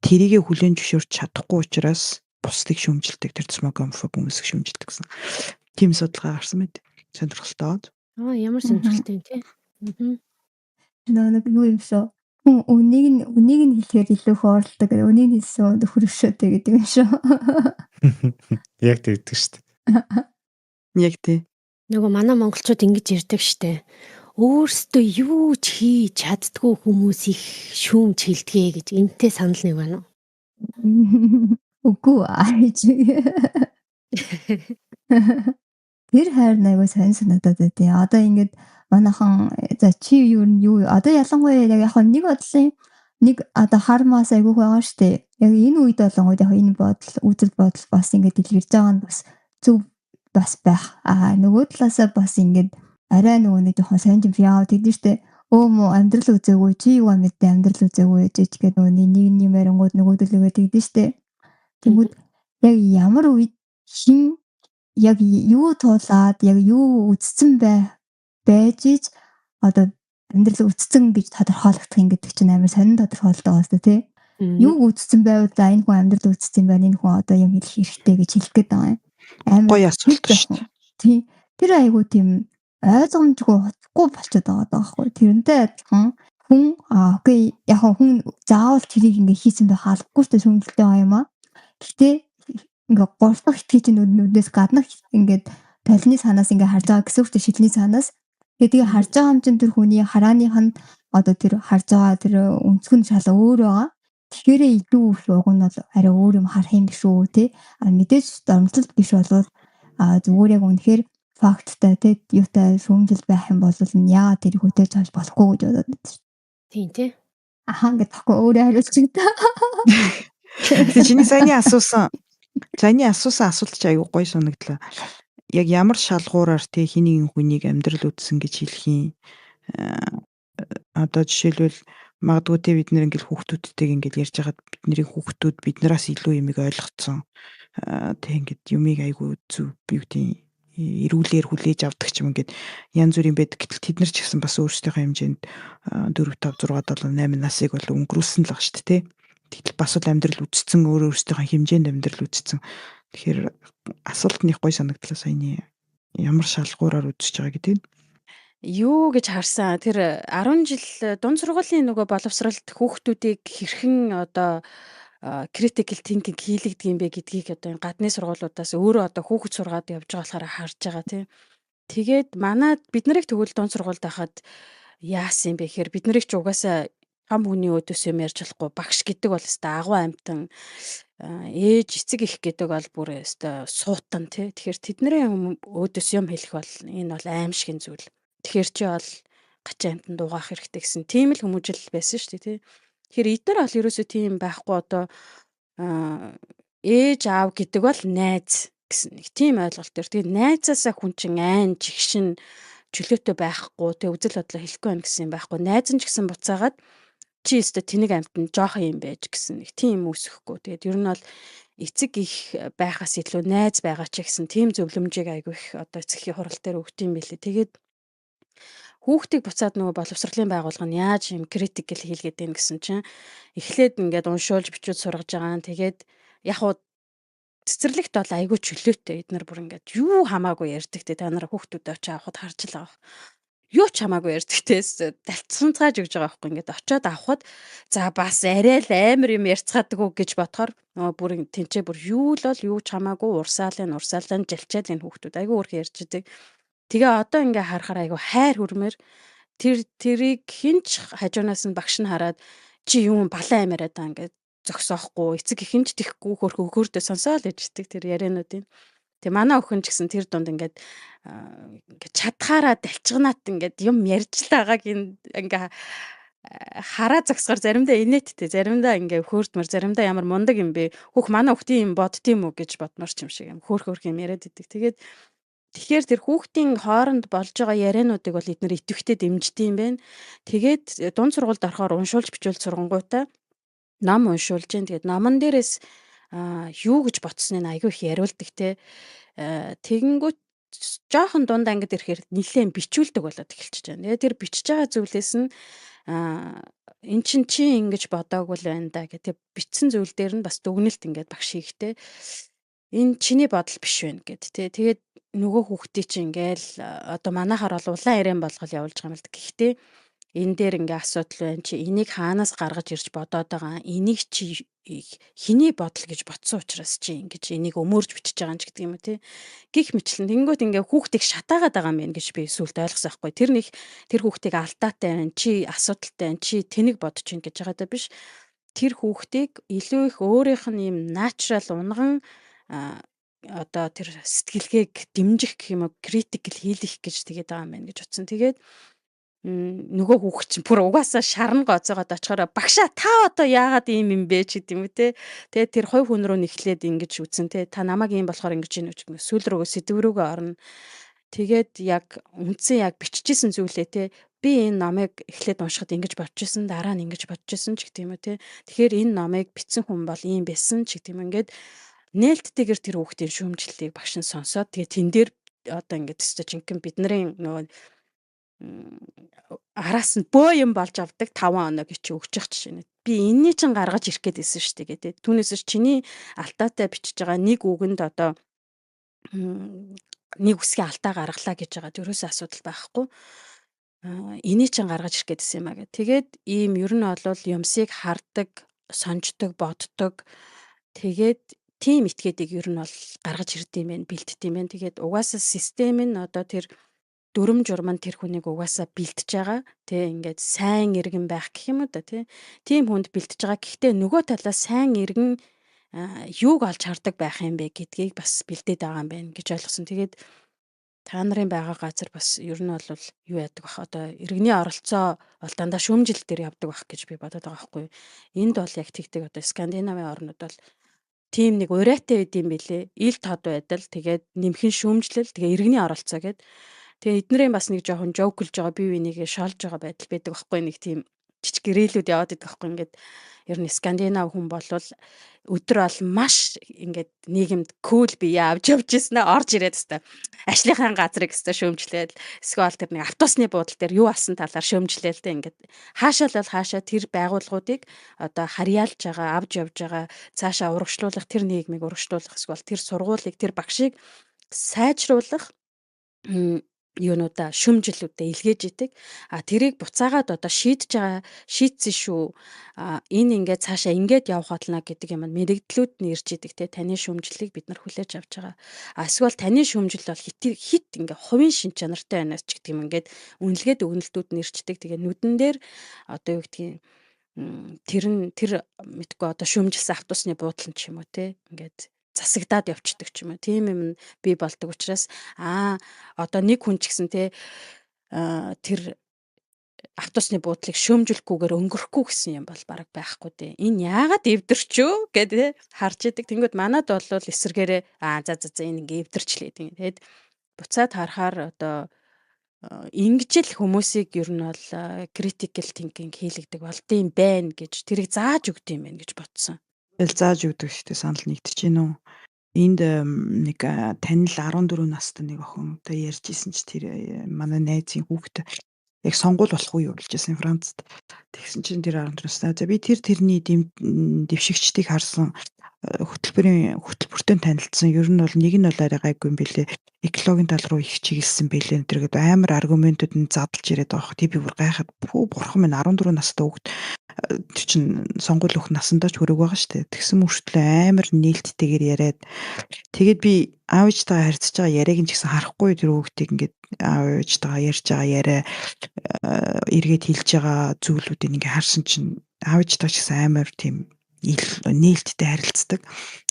Тэрийгэ хүлээн зөвшөөрч чадахгүй учраас бусдыг шүүмжилдэг, тэр смогомфоб хүмүүсийг шүүмжилдэг гэсэн. Тийм судалгаа гарсан мэт. Сонирхолтой. Ямар сонирхолтой юм те. Нэг юу юм шүү. Хүн үнийг нь хэлэхээр илүү хөөрлөдөг. Үнийг нь хэлсэн хөрөвшөөтэй гэдэг юм шүү. Яг тэгдэг шүү дээ. Яг тий. Нөгөө манай монголчууд ингэж ярьдаг штэ. Өөрсдөө юу ч хийж чаддгүй хүмүүсийг шүүмж хэлдэг гэж энтэй санал нэг байна уу? Үгүй ааж. Тэр хайр айгуу сайн санагдаад байдیں۔ Одоо ингэж манайхан за чи юу одоо ялангуяа яг нэг бодлын нэг одоо хармаас айгуух байгаа штэ. Яг энэ үед болонгууд яг энэ бодол үзэл бодол бас ингэж дэлгэрж байгаа нь бас зөв бас байх. Нөгөө талаасаа бас ингэж арай нөгөө нэг жоохон сайн юм яа тэгдэж штэ. Өөмө амьдрал үзээгүй чи юу мэдээ амьдрал үзээгүй гэж гээд нөгөө нэг ярингууд нөгөөдөлгөө тэгдэж штэ. Тэгвэл яг ямар үед хин яг юу туулаад яг юу үдцсэн байж ич одоо амьдрал үдцсэн гэж тодорхойлох гэдэг чинь амар сонин тодорхойлолт байгаа шүү дээ тий. Юу үдцсэн байвал за энэ хүн амьдрал үдцсэн байна энэ хүн одоо юм хэлэх хэрэгтэй гэж хэлэх гээд байгаа юм. Амар гоё асуулт шүү дээ. Тий. Тэр айгуу тийм ойлгомжгүй хоцгүй болчиход байгаа даахгүй. Тэрнтэй адилхан хүн окей яг хүн заавал тэрийг ингээ хийсэн байх албагүй шүү дээ сүмжлэлтэй байгаа юм аа. Гэтэ ингээ голдох итгэж нүднээс гаднах ингээд толны санаас ингээ харж байгаа гэсэн үг шүү шилний санаас. Тэгээ харж байгаа юм чинь тэр хүний харааных нь одоо тэр харж байгаа тэр өнцгөн шал өөр байгаа. Тэгэхээр илүү их уг нь бол арай өөр юм харах юм шүү тий. Мэдээж дормжлолт биш болвол зүгээр яг үнэхээр факттай тий юутай шүүмжил байх юм бол яа тэр хөтөөж авч болохгүй гэж бодоод байдаг шүү. Тийм тий. Ингээд тахгүй өөрөө хариулчихдаг. Чиний саяны асуусан асуулт чи аюу гоё санагдлаа. Яг ямар шалгуураар тий хэний хүнийг амьдрал үдсэн гэж хэлэх юм. Одоо жишээлбэл магадгүй тий бид нэр ингээл хүүхдүүдтэйг ингээл ярьж байгаад бидний хүүхдүүд биднээс илүү юмыг ойлгоцсон. Тий ингээд юмыг аюу зүв бий үгүй эрүүлэр хүлээж авдаг ч юм ингээд янз бүрийн байдаг. Гэтэл тэд нар ч гэсэн бас өөрсдийнхөө хэмжээнд 4 5 6 7 8 насыг бол өнгөрүүлсэн л баг шүү дээ тий. Тэгтэл бас л амьдрал үдцсэн өөрсдийнхөө хэмжээнд амьдрал үдцсэн. Тэгэхээр асуулт нь их гоё санагдлаа саяны ямар шалгуураар үзэж байгаа гэдэг нь. Юу гэж харсан тэр 10 жил дунд сургуулийн нөгөө боловсролт хүүхдүүдийг хэрхэн одоо critical thinking хийлэгдэг юм бэ гэдгийг одоо энэ гадны сургуулиудаас өөрөө одоо хүүхэд сургаад явж байгаа болохоор харж байгаа тийм. Тэгээд манай бид нарыг тэгвэл дунд сургуульд байхад яасан юм бэ гэхээр бид нарыг ч угаасаа хам хүний өдөөс юм ярьж болохгүй багш гэдэг бол өстой агуу амтан ээж эцэг их гэдэг бол бүр өстой суутан тий. Тэгэхээр тэдний өдөөс юм хэлэх бол энэ бол аимшигын зүйл. Тэгэхээр чи бол гачаа амтан дуугаах хэрэгтэй гэсэн тийм л хүмүүжил байсан шүү дээ тий. Тэгэхээр эдгээр бол ерөөсөө тийм байхгүй одоо ээж аав гэдэг бол найз гэсэн нэг тийм ойлголт төр. Тэгээд найзаасаа хүн чинь айн жигшин чөлөөтэй байхгүй тэг үзэл бодлоо хэлэхгүй байх гэсэн юм байхгүй. Найз нь ч гэсэн буцаагаад чи өстө тэнэг амтан жоохон юм байж гэсэн нэг тийм үсэхгүй. Тэгээд ер нь бол эцэг их байхаас илүү найз байгаа ч гэсэн тийм зөвлөмжийг айгүй их одоо эцэгхийн хурал дээр өгд юм билээ. Тэгээд хүүхдийг буцаад нөгөө боловсролын байгууллага нь яаж юм критикл хийлгээд байна гэсэн чинь эхлээд ингээд уншуулж бичиж сургаж байгаа. Тэгээд яг уу цэцэрлэгт бол айгүй чөлөөтэй эднэр бүр ингээд юу хамаагүй ярьдаг те та нар хүүхдүүдээ очиж авахд харж л байгаа. Юу ч хамаагүй ярьдагтээс далцсанцгааж өгж байгаа байхгүй ингээд очиод авахд за бас арай л амар юм ярьцгаадаг уу гэж бодохоор нөгөө бүр тэнцээ бүр юу л бол юу ч хамаагүй урсаалын жалчаал энэ хүүхдүүд айгүй өөрхөн ярьж идэг. Тэгээ одоо ингээ харахаар айгүй хайр хүрмээр тэрийг хинч хажуунаас нь багш нь хараад чи юм балан амиараад байгаа ингээ зогсоохгүй эцэг ихэнч тэхгүй хөрхөөрдөө сонсоол ээждэг тэр яриануудын. Тэгээ манай охин ч гэсэн тэр дунд ингээд чадхаараа далчганаат ингээд юм ярьж л байгааг ингээ хараа зогсохоор заримдаа инээдтэй заримдаа ингээ хөөрдмөр заримдаа ямар мундаг юм бэ хүүх манай хүүхдийн юм боддtiin үү гэж бодмор ч юм шиг юм хөөх юм яриад идэг. Тэгэхээр тэр хүүхдийн хооронд болж байгаа яриануудыг бол эдгээр идэвхтэй дэмждэг юм байна. Тэгээд дунд сургуульд орохоор уншуулж бичүүлж сургангуйтаа ном уншуулж जैन. Тэгээд номон дээрээс юу гэж ботсныг айгүй их яриулдаг те. Тэгэнгүүт жоохон дунд ангид ирэхээр нилээн бичүүлдэг болоод эхэлчихэж байна. Тэгээд тэр бичиж байгаа зүйлээс нь эн чин чи ингэж бодоогүй л байна да гэдэг бичсэн зүйл дээр нь бас дүгнэлт ингээд багш хийхдээ энэ чиний бодол биш байна гэд тэ. Тэгээд нөгөө хүүхдий чинь ингээл одоо манайхаар бол улаан ирээн болгол явуулж байгаа юм л да. Гэхдээ энэ дээр ингээ асуудал байна. Чи энийг хаанаас гаргаж ирж бодоод байгаа? Энийг чи хэний бодол гэж ботсон учраас чи ингэж энийг өмөрж бичиж байгаа юм ч гэдэг юм уу те. Гих мэтлэн тэнгүүт ингээ хүүхдийг шатаагаад байгаа юм байна гэж би сүлд ойлгосон байхгүй. Тэр хүүхдийг алдаатай байна. Чи асуудалтай байна. Чи тэнийг бодож байна гэж байгаадаа биш. Тэр хүүхдийг илүү их өөрийнх нь юм natural унган одоо тэр сэтгэлгээг дэмжих гэх юм уу critical хийх гэж тэгээд байгаа юм байна гэж утсан. Тэгээд нөгөө хүүхд чинь бүр угаасаа шарн гоцоогоод очихороо багшаа та одоо яагаад ийм юм бэ ч гэдэг юм үү те. Тэгээд тэр хой хүн рүү нэхлээд ингэж үтсэн те. Та намайг ийм болохоор ингэж юм уу сүүл рүүгээ сэдв рүүгээ орно. Тэгээд яг үндсэн яг биччихсэн зүйлээ те. Би энэ номыг эхлээд уншихад ингэж бодож исэн, дараа нь ингэж бодож исэн ч гэдэг юм уу те. Тэгэхээр энэ номыг бичсэн хүн бол ийм байсан ч гэдэг юм. Ингээд нээлттэйгээр тэр хүүхдийн шүүмжлэлийг багш нь сонсоод тэгээд тэн дээр одоо ингээд өстө жинхэнэ бидний нөгөө араас нь бөө юм болж авдаг 5 оноо гэж өгч явах жишээ нь. Би энэний чинь гаргаж ирэх гээд байсан шүү дээ гэдэг. Түүнээс чиний алтаатай бичиж байгаа нэг үгэнд одоо нэг үсгийн алтаа гаргалаа гэж байгаа ерөөсөө асуудал байхгүй. Энийг чинь гаргаж ирэх гээд байсан юм а гэх. Тэгээд ийм ер нь бол юмсыг хардаг, сонждог, боддог. Тэгээд тим этгээдийг ер нь бол гаргаж ирдэм байх, бэлддэм байх. Тэгээд угаасаа систем нь одоо тэр дүрм журман тэр хүнийг угаасаа бэлтэж байгаа. Тэ ингээд сайн иргэн байх гэх юм уу да тий. Тим хүнд бэлтэж байгаа. Гэхдээ нөгөө талаас сайн иргэн юуг олж хардаг байх юм бэ гэдгийг бас бэлдээд байгаа юм байна гэж ойлгосон. Тэгээд та нарын байгаа газар бас ер нь бол юу яадаг бах одоо иргэний оролцоо бол дандаа шүүмжил дээр явдаг бах гэж би бодоод байгаа байхгүй. Энд бол яг тэгдэг одоо Скандинавын орнууд бол тим нэг урайтай байд юм бэлээ. Ил тод байдал тэгээд нэмхэн шүүмжлэл тэгээ иргэний оролцоо гэдэг. Тэгээ эднэрийн бас нэг жоохон жоокулж байгаа бие бинийгээ шалж байгаа байдал байдаг байхгүй нэг тийм жижиг гэрээлүүд яваад идэх байхгүй ингээд ер нь Скандинав хүн болвол өдөр бол маш ингээд нийгэмд кул бие авч явж ирсэн орж ирээд хэвээр ажлынхаа газрыг хэвээр шөөмжлээд эсвэл тэр нэг автобусны буудлын дээр юу алсан талаар шөөмжлээл тэ ингээд хаашаа л хаашаа тэр байгууллагуудыг одоо харьяалж байгаа авч явж байгаа цаашаа урагшлуулах тэр нийгмийг урагшлуулах эсвэл тэр сургуулийг тэр багшийг сайжруулах юунуудаа шүмжлэлүүдэд илгээж идэг. Тэрийг буцаагаад одоо шийдсэн шүү. Энэ ингээд цаашаа ингээд явах болно гэдэг юм мэрэгдлүүд нь ирж идэг те таны шүмжлэлийг бид нар хүлээж авч байгаа. Эсвэл таны шүмжлэл бол хит ингээд хувийн шин чанартай байнаас ч гэдэг юм ингээд үнэлгээд өгнөлтүүд нь ирчдэг. Тэгээ нүдэн дээр одоо юу гэдгийг тэр мэдгүй одоо шүмжилсэн автобусны буудлын ч юм уу те ингээд засагдаад явцдаг ч юм уу. Тийм юм би болдог учраас одоо нэг хүн ч гэсэн те тэр автобусны буудлыг шөөмжүүлэхгүйгээр өнгөрөхгүй гэсэн юм бол бараг байхгүй дээ. Энэ яагаад эвдэрчөө гэдэг харж идэг. Тэнгүүд манад бол эсэргээрээ за энэ ингээ эвдэрчлээ тийм. Тэгэд буцаад харахаар одоо ингэж л хүмүүсийг ер нь бол critical thinking хийлэгдэг болдсон байна гэж тэрийг зааж өгд юм байна гэж бодсон. Зааж өгдөг шүү дээ санал нэгдэж гин үү. Энд нэг танил 14 настай нэг охин одоо ярьж исэн чи тэр манай найзын хүүхэд яг сонгуул болох үе болж исэн Францад. Тэгсэн чинь тэр 14 настай. За би тэрний дэвшигчдийг харсан хөтөлбөртэй танилцсан. Ер нь бол нэг нь бол арай гайгүй юм бэлээ. Экологийн тал руу их чиглэсэн бэлээ. Тэргээд амар аргументууд нь задлж ирээд байгаа. Тэг би бүр гайхаад бурхан минь 14 настай хүүхэд тэр чин сонгуул өгөх насандаа ч хүрэг байгаа штэ. Тэгсэн мөртлөө амар нээлттэйгээр яриад тэгээд би аав ээжтэйгээ харьцаж байгаа яриаг нь ч гэсэн харахгүй тэр хүүхдийг ингээд аав ээжтэйгээ ярьж байгаа яриа эргээд хэлж байгаа зүйлүүдийг ингээд харсан чинь аав ээжтэй ч гэсэн амар тийм нээлттэй харилцдаг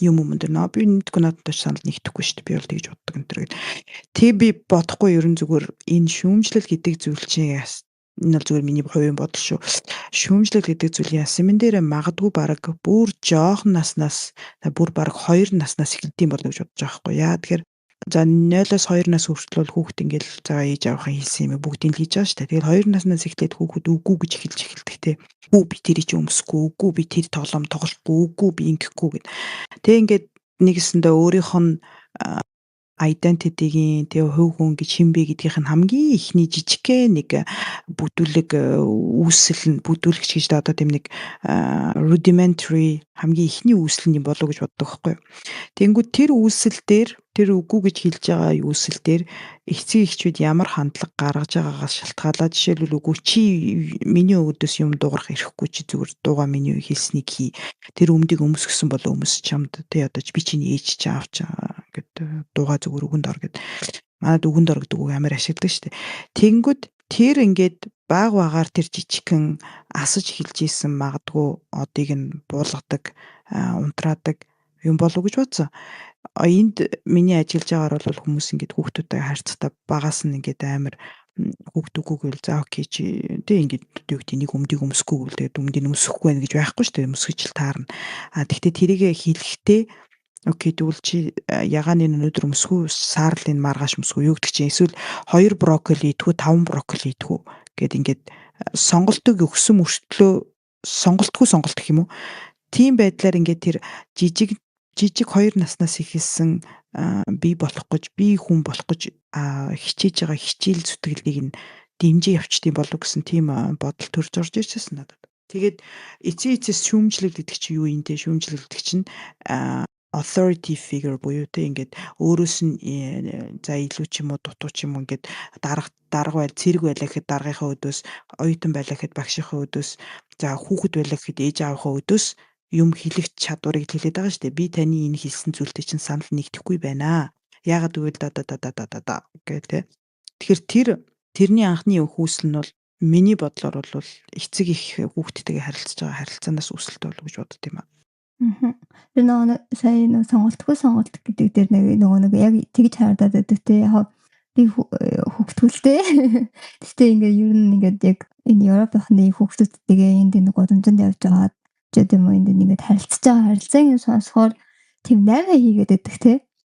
юм дээр нөө би мэдгүй надад санал нэгдэхгүй шүү дээ. Би бол тэгж боддог энэ төр. Тэг би бодохгүй ерэн зүгээр энэ шүүмжлэл гэдэг зүйл чинь энэ бол зүгээр миний хувийн бодол шүү. Шүүмжлэл гэдэг зүйл яасан юм дээр магадгүй баг бүр жоохон наснаас бүр баг 2 наснаас эхэлдэм болов гэж бодож байгаа хгүй. Яа тэгэхээр за 0-2 нас хүртэл хүүхд ингээл за ээж авахын хэлсэн юм бүгдийг л хийж байгаа шүү дээ. Тэгэхээр 2 наснаас эхлээд хүүхэд үгүй гэж эхэлж эхэлдэг те. Үгүй би тэр чи өмсөхгүй, үгүй би тэр тоглоом тоглохгүй, үгүй би ингэхгүй гэд. Тэг ингээд нэгэсэндээ өөрийнх нь identity-гийн тэгээ хувь хүн гэж хэн бэ гэдгийнх нь хамгийн ихний жижигхэн нэг бүтүүлэг үүсэл нь бүтүүлэгч гэж одоо тийм нэг rudimentary хамгийн ихний үүсэл нь болов гэж боддог байхгүй юу. Тэнгүүд тэр үүсэл дээр тэр үгүй гэж хэлж байгаа үүсэл дээр эцэг эхчүүд ямар хандлага гаргаж байгаагаас шалтгаалаад жишээлбэл үгүй чи миний өвдөөс юм дуугарах ирэхгүй чи зүгээр дуугаа миний хэлснийг хий. Тэр өмдийг өмсгсөн бол өмс чамд тий одоо би чиний ээж чи аавч гэд дуугаа зүгээр өгөнд ор гэд манад өгөнд ор гэдэг үг амар ашигладаг шүү дээ. Тэнгүүд тэр ингээд баг багаар тэр жижигхэн асаж хэлж ийсэн магадгүй одыг нь буулгадаг унтраадаг юм болов гэж бодсон. Энд миний ажиллаж байгаагаар бол хүмүүс ингээд хүүхдүүдтэй харьцахтаа багаас нь ингээд амар хүүхдүүггүй гэл за окей чи тэг ингээд юу гэдэг нэг өмдийг өмсөхгүй гэл тэгээд өмдийг өмсөхгүй байх гэж байхгүй шүү дээ өмсгөж л таарна. Тэгвэл тэрийгэ хэлэхдээ окей тэгвэл чи ягааны өнөөдөр өмсгөө саарлын маргааш өмсгөө юу гэдэг чинь эсвэл 2 брокколи идэх үү 5 брокколи идэх үү гэд ингээд сонголтыг өгсөн мөртлөө сонголтгүй сонголт гэх юм уу. Тийм байдлаар ингээд тэр жижиг 2 наснаас ихэлсэн бий болох гэж би хүн болох гэж хичээж байгаа хичээл зүтгэлийг нь дэмжиж явчдсан болов гэсэн тийм бодол төрж орж ирсэн надад. Тэгээд эцээс шүүмжлэл гэдэг чинь юу юм те шүүмжлэл гэдэг чинь authority figure буюу те ингээд өөрөөс нь за илүү ч юм уу дутуу ч юм уу ингээд дарга байл цэрэг байлаа гэхэд даргийнхаа өдөөс оюутан байлаа гэхэд багшийнхаа өдөөс за хүүхэд байлаа гэхэд ээж аавынхаа өдөөс юм хэлэх чадварыг хэлээд байгаа шүү дээ. Би таны энэ хэлсэн зүйлтэй чинь санал нэгдэхгүй байна. Яагаад гэвэл гэдэг. Тэгэхээр тэрний анхны хүүсэл нь бол миний бодлоор бол эцэг их хүүхдтэйгээ харилцаж байгаа харилцаанаас үүсэлтэй болов гэж бодд юм аа. Тэр нөгөө сая сонголтгүй сонголт гэдэг дээр нэг яг тэгж харагдаад байдаг те. Яг би хүүхдгүүлтэй. Гэхдээ ингээд ер нь ингээд яг энэ Европынхны хүүхдүүдтэйгээ энд нэг годамжинд явж байгаа ч юм уу энд ингээд харилцаж байгаа харилцааг сонсохоор тийм 8 хийгээд байдаг те.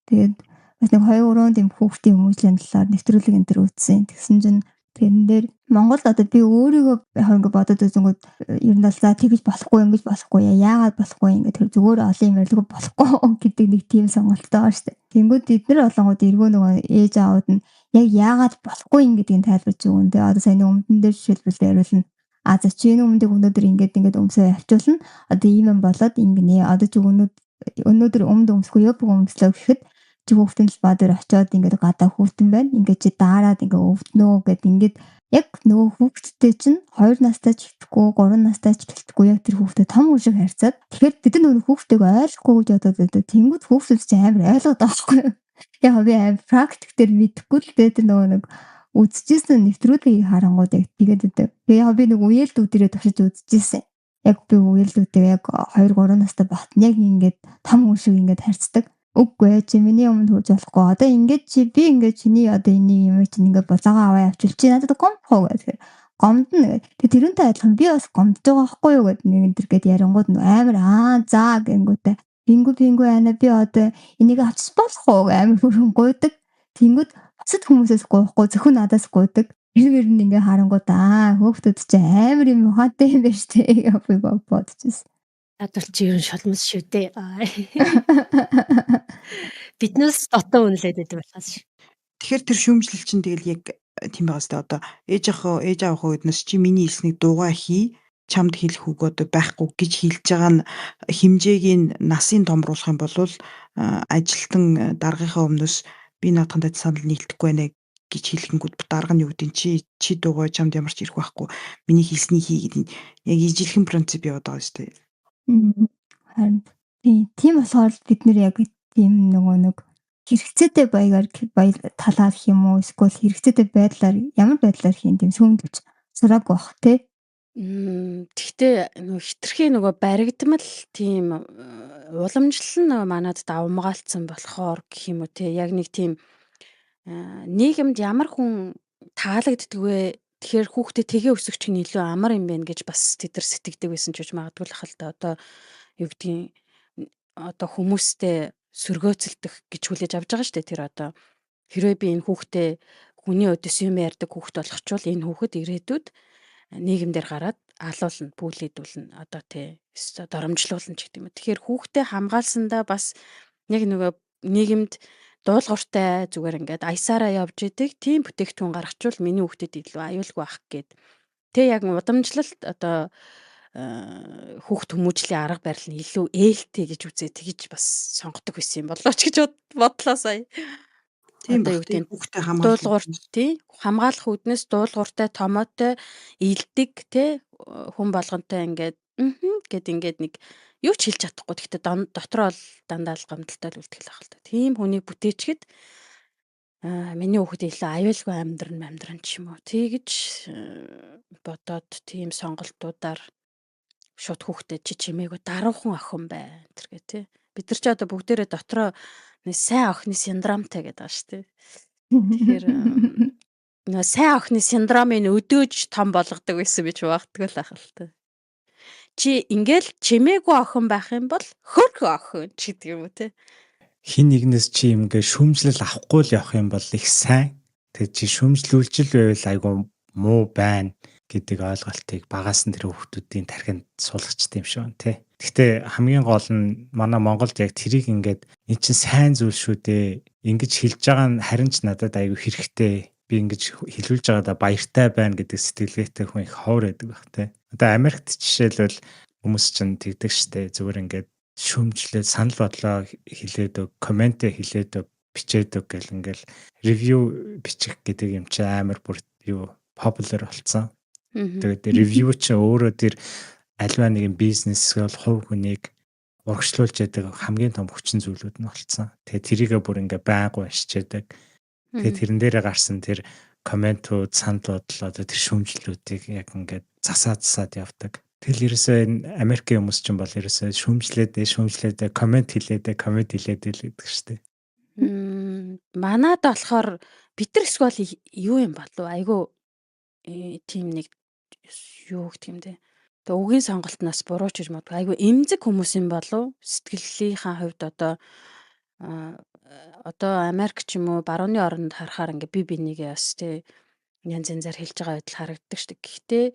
Тэгээд бас нэг 2-3 тийм хүүхдийн хүмүүжлийн талаар нэвтрүүлэг энэ төр үзсэн. Тэгсэн чинь тэрэн дээр Монгол одоо би өөрийгөө яг ингээд бодоод үзэнгүүт ер нь за тэгж болохгүй ингэж болохгүй яагаад болохгүй ингээд тэр зүгээр олон юм ярьлгүй болохгүй гэдэг нэг тийм сонголттой байна шүү дээ. Тэнгүүд эдгээр олонгууд эргөө нөгөө ээж аауд нь яг яагаад болохгүй юм гэдгийг тайлбарж өгөн. Тэгээ одоо саяны өмнөдөн дээр жишээлбэл яриулна. За чи энэ өмнөдөг өнөөдөр ингээд өмсөө явуулна. Одоо ийм юм болоод ингэнэ. Одоо чи өнөөдөр өмнөд өмсөхгүй яг бүх өмслөө гэхэд чи хүүхдийн талбай дээр очиод ингээд гадаа хүүхдэн байна. Ингээд чи даарад ингээд өвднөө гэд ингээд яг нөгөө хүүхдтэй чинь 2 настай ч хэлэхгүй 3 настай ч хэлэхгүй яг тэр хүүхдэд том хүн шиг харьцаад тэгэхээр бид нар нөгөө хүүхдтэйг ойлгохгүй гэж бодоод байдаг. Тэнгүүд хүүхдүүд чинь амар ойлгоод байгаа байхгүй юу? Яг би амар практик дээр мэдэхгүй л дээ тэр нөгөө нэг үзчихсэн нэвтрүүлгийг харангууд яг тэгээд байдаг. Тэгээ яг би нэг үеэлдүүдэрээ туршиж үзчихсэн. Яг би үеэлдүүдээ яг 2 3 настай батна яг ингээд том хүн шиг ингээд харьцдаг. Үгүй чи миний өмнө хурж болохгүй. Одоо ингээд чи би ингээд чиний одоо энийг юм чинь ингээд буцаага аваа явуул чи надад гомдох гэх. Гомдно гэх. Тэгээ тэрнтэй адилхан би бас гомдож байгаа байхгүй юу гэд нэг энэ төр гээд ярингууд амар за гэнгүүтээ бингүү ана би одоо энийг авчих болох уу амар хөрөнгө гуйдаг. Тэнгүүд бусад хүмүүсээс гуйхгүй зөвхөн надаас гуйдаг. Тэр нь ингээ харангууд хөөхтөд чи амар юм ухаатай юм байна штэ гэж би бодчихсон. Ядвал чи ер нь шалмас шүү дээ. Биднээс дотоо үнэлээд байдаг болохоос. Тэгэхээр тэр шүүмжлэл чинь тэгэл яг тийм байгаа сте одоо ээж аавынхаа үднэс чи миний хэлснийг дуугаа хий чамд хэлэх үг одоо байхгүй гэж хэлж байгаа нь хэмжээг нь насын томруулах юм бол ажилтан даргийнхаа өмнөөс би наадхандад санал нийлдэхгүй байна гэж хэлэнгүүд дарга нь юу гэдэг чи дуугаа чамд ямар ч ирэх байхгүй миний хэлснийг хий гэдэг яг ижилхэн принцип яваад байгаа сте. Харин тийм болохоор бид нэр яг тийм нэг хэрэгцээтэй баягаар талаар гэх юм уу эсвэл хэрэгцээтэй байдлаар ямар байдлаар хийн тийм шүүмжлэж сураагүй бах те. Тэгтээ хитрхи баригдмал тийм уламжлал нь манад давмгаалцсан болохоор гэх юм уу те яг нэг тийм нийгэмд ямар хүн таалагддаг вэ? Тэгэхээр хүүхдээ тгээ өсгөх чинь илүү амар юм байна гэж бас тэд нар сэтгэдэг байсан ч гэж магадгүй л хэл та одоо юу гэдгийг одоо хүмүүстэй сөргөөцөлдөх гэж хүлээж авч байгаа шүү дээ тэр одоо хэрвээ би энэ хүүхдээ хүний өдөөс юм ярьдаг хүүхэд болгочвол энэ хүүхэд ирээдүйд нийгэмдэр гараад алуулна бүлээдүүлнэ одоо тий доромжлуулна ч гэдэг юм. Тэгэхээр хүүхдээ хамгаалсандаа бас яг нийгэмд дуулууртай зүгээр ингээд аясаараа явж идэг тийм бүтээгдэхүүн гаргачвал миний хүүхдэд илүү аюулгүй байх гээд. Тэ яг удамжлалт одоо хүүхд хүмүүжлийн арга барил нь илүү ээлтэй гэж үзээ тэгж бас сонгодог байсан юм болоо ч гэж бодлоо сая. Тийм Одоо юу бах тий гэдэг хүүхдээ хамгаалах дуулуур үүднээс. тий хамгаалах үүднээс дуулууртай томоотой илдэг тий хүн болгонтой ингээд гэд ингээд нэг юу ч хэлж чадахгүй. Гэхдээ дотроо бол дандаа л гомдолтой л үлдэх л ах л та. Тийм хүнийг бүтээчгэд миний хүүхэд илүү аюулгүй амьдран ч юм уу. Тэгж бодоод тийм сонголтуудаар шууд хүүхдэд чи чимээгүй даруухан охин бай гэх тий. Бид нар ч одоо бүгдээрээ дотроо сайн охины синдромтой гэдэг байгаа шүү дээ. Тэгэхээр сайн охины синдромыг өдөөж том болгодог байсан гэж багтдаг л ах л та. Чи ингээл чимээгүй охин байх юм бол хөрх охин ч гэдэг юм уу те. Хин нэгнээс чи ингээ шүүмжлэл авахгүй л явах юм бол их сайн. Тэг чи шүүмжлүүлжил байвал айгу муу байна гэдэг ойлголтыг багаас нь тэр хүүхдүүдийн тархинд суулгачтай юм шиг байна те. Гэхдээ хамгийн гол нь манай Монголд яг тэрийг ингээд эн чинь сайн зүйл шүү дээ. Ингэж хэлж байгаа нь харин ч надад айгу хэрэгтэй. Би ингэж хэлүүлж байгаадаа баяртай байна гэдэг сэтгэлгээтэй хүн их ховор байдаг байх те. Одоо Америкт жишээлбэл хүмүүс чинь тэгдэг штэ зүгээр ингээд шүүмжлээд санал бодлоо хэлээд өг, комент хэлээд өг, бичээд өг гэл ингээл ревю бичих гэдэг юм чи амар бүр юу популяр болсон. Тэгээд ревю чи өөрөө тэр альва нэгэн бизнес бол хувь хүнийг урагшлуулж яадаг хамгийн том хүчин зүйлүүд нь болцсон. Тэгээд тэрийгээ бүр ингээ байнга уншиж яадаг. Тэгээд тэрэн дээрээ гарсан тэр комментууд, санал бодлоо тэр шүүмжлэлүүдийг яг ингээд засаад явдаг. Тэгэл ерөөсөө энэ Америкийн хүмүүс ч юм бол ерөөсөө шүүмжлээд коммент хэлээд гэдэг штеп. Манад болохоор бид нар эсвэл юу юм болов айгу тийм нэг юу гэх юм бэ. Тэгээ үгийн сонголтноос буруу ч гэж магадгүй айгу эмзэг хүмүүс юм болов сэтгэлийнхаа хувьд одоо Америк ч юм уу барууны оронд харахаар ингээ би бинийгээ бас тий янз янзаар хэлж байгаа байдал харагддаг штеп. Гэхдээ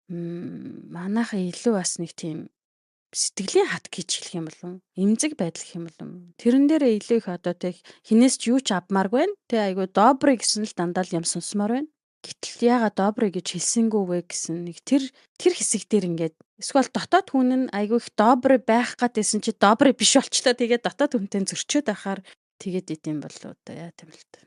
манайхаа илүү бас нэг тийм сэтгэлийн хат гэж хэлэх юм болов эмзэг байдал гэх юм болов тэрэн дээрээ илүү их одоо тэг хинээс ч юу ч авмааргүй байна тэг айгу добрый гэсэн л дандаа л юм сонсомоор байна гэтэл яагаад добрый гэж хэлсэнгүү вэ гэсэн нэг тэр хэсэг дээр ингээд эсвэл дотоод хүн нь айгу их добрый байх гатсэн чи добрый биш болчлоо тэгээд дотоод хүнтэй зөрчөөд байхаар тэгээд идэм болов одоо яа гэм л та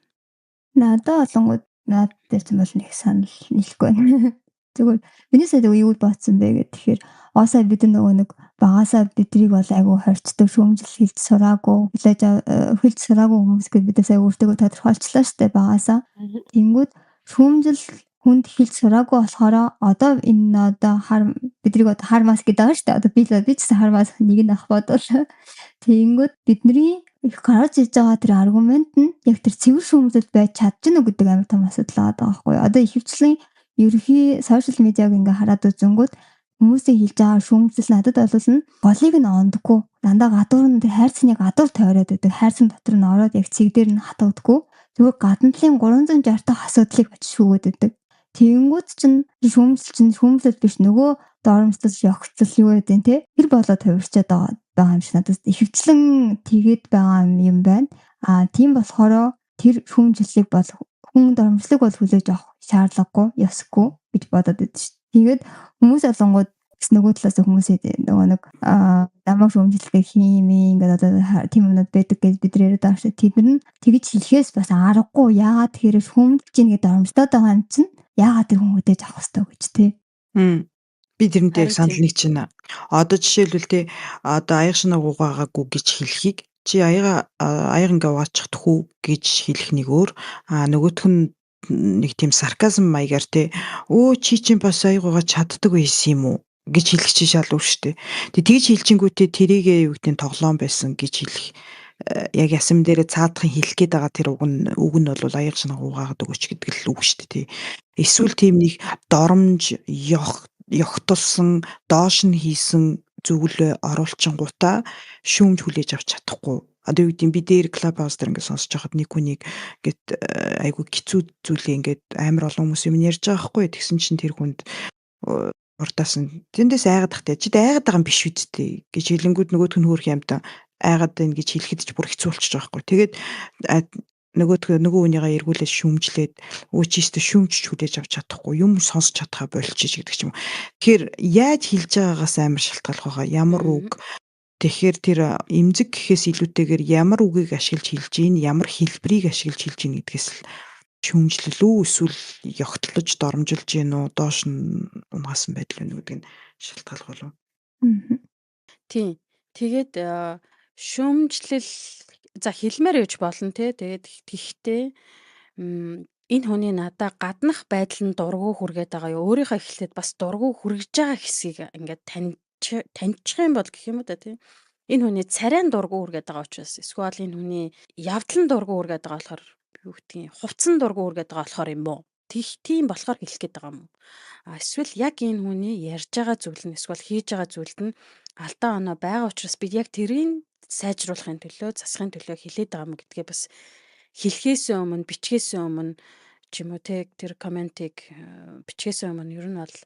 надад олонгууд наад дээр ч юм бол нэг санал нийлэхгүй байна. Тэгвэл миний сая юу бодсон бэ гэх тэгэхээр оосаа бид нөгөө нэг багасаа бидрийг бол айгу хорцдог шүүмжил хэлж сураагүй хэлж сураагүй хүмүүс гээд бид сая өөртөө тодорхойлчлаа штэ багасаа. Тэнгүүд шүүмжил хүнд хэлж сураагүй болохоор одоо энэ одоо бидрийг одоо хармас гэдэг байгаа штэ. Одоо би ч гэсэн хармас нэг нь ах бодвол тэнгүүд бидний их гарч иж байгаа тэр аргумент нь яг тэр цэвэр шүүмжил байж чадчихна уу гэдэг амар том асуудал байгаа байхгүй юу. Одоо ихэвчлэн ерөнхий сошиал медиаг ингээ хараад үзэнгүүт хүмүүсийн хэлж байгаа шүүмжил надад бол голыг нь ондоггүй. Дандаа гадуур нь тэр хайрцны гадуур тойроод байдаг. Хайрцан дотор нь ороод яг цэг дээр нь хатагдаггүй. Зүгээр гадна талын 360 дахь асуудлыг очиж шүүгээд байдаг. Тэгэнгүүт чинь шүүмжил биш нөгөө доромжлол ёгцол юу гэдэг те тэр болоод хувирчаад байгаа юм шиг надад ихэвчлэн тэгээд байгаа юм байна. Тийм болохоор тэр шүүмжлэлийг бол хүн доромжлог бол хүлээж авах шаардлагагүй, ёсгүй гэж бодоод байдаг шүү. Тэгээд хүмүүс олонгууд нөгөө талаас хүмүүсээ нөгөө нэг намайг шүүмжлэхээ хиймээ ингээд одоо тийм юмнууд байдаг гэж бид яриад байгаа шүү. Тэд нар тэгж хэлэхээс бас аргагүй. Яагаад тэгэхээр шүүмжлэж ийн гэдэг доромжлоод байгаа юм чинь яагаад тэр хүн хүлээж авах хэрэгтэй гэж тий. Би тэрнтэй яг санал нэг чинь одоо жишээлбэл тий одоо аяг шинаа угаагаагүй гэж хэлхийг чи аяга ингээ угаачихдах уу гэж хэлэх нэг өөр нөгөөх нь нэг тийм сарказм маягаар тий чи чинь бас аяг угааж чаддаг байсан юм уу гэж хэлэх чи шал өөр штэ. Тэгж хэлчингүүтээ тэрийгээ юу гэдэг нь тоглоом байсан гэж хэлэх яг ясам дээрээ цаадахын хэлэх гээд байгаа тэр үг нь бол аяг шинаа угаагаад өгөөч гэдэг л үг штэ тий. Эсвэл тийм нэг доромж ёхтулсан доош нь хийсэн зүйлээ оруулчингуудаа шүүмж хүлээж авч чадахгүй. Одоо юу гэдэг би дээр клуб хаус дээр ингээд сонсож байхад нэг хүнийг ингээд айгу хэцүү зүйлээ ингээд амар олон хүмүүс юм ярьж байгаа байхгүй. Тэгсэн чинь тэр хүнд урдаас нь тэндээс айгаад тахтай чи айгаад байгаа юм биш үсттэй гэж хэлэнгүүд нөгөөх нь хөөх юмтай айгаад байна гэж хэлэхэд ч бүр хэцүү болчихж байгаа байхгүй. Тэгээд нөгөө хүнийгаа эргүүлээд шүмжлээд чи ч шүмжиж хүлээж авч чадахгүй юм сонсч чадхаа болчих гэдэг ч юм уу. Тэгэхээр яаж хэлж байгаагаас амар шалтгаалх байгаа. Ямар үг тэгэхээр тэр эмзэг гэхээс илүүтэйгээр ямар үгийг ашиглаж хэлж гин, ямар хэлбэрийг ашиглаж хэлж гин гэдгээс л шүмжлэл үү эсвэл ёгтлож доромжилж гин үү доош нь унгасан байдал байна гэдэг нь шалтгаалх болов. Тийм. Тэгээд шүүмжлэл за хэлмээр гэж болно те. Тэгээд гэхдээ энэ хүний надаа гаднах байдал нь дургу хүргээд байгаа юу? Өөрийнхөө эхлээд бас дургу хүргэж байгаа хэсгийг ингээд таньчих юм бол гэх юм уу та тийм. Энэ хүний царайн дургу хүргээд байгаа учраас эсвэл энэ хүний явдлан дургу хүргээд байгаа болохоор юу гэдгийг хувцсан дургу хүргээд байгаа болохоор юм уу? Тийм болохоор хэлэх гээд байгаа юм уу? Эсвэл яг энэ хүний ярьж байгаа зүйл нь эсвэл хийж байгаа зүйлд нь алдаа оноо байгаа учраас бид яг тэрийг сайжруулахын төлөө, засахын төлөө хэлээд байгаа юм гэдгээ бас хэлхээс өмнө, бичгээс өмнө ч юм уу те тэр комментиг бичгээс өмнө ер нь бол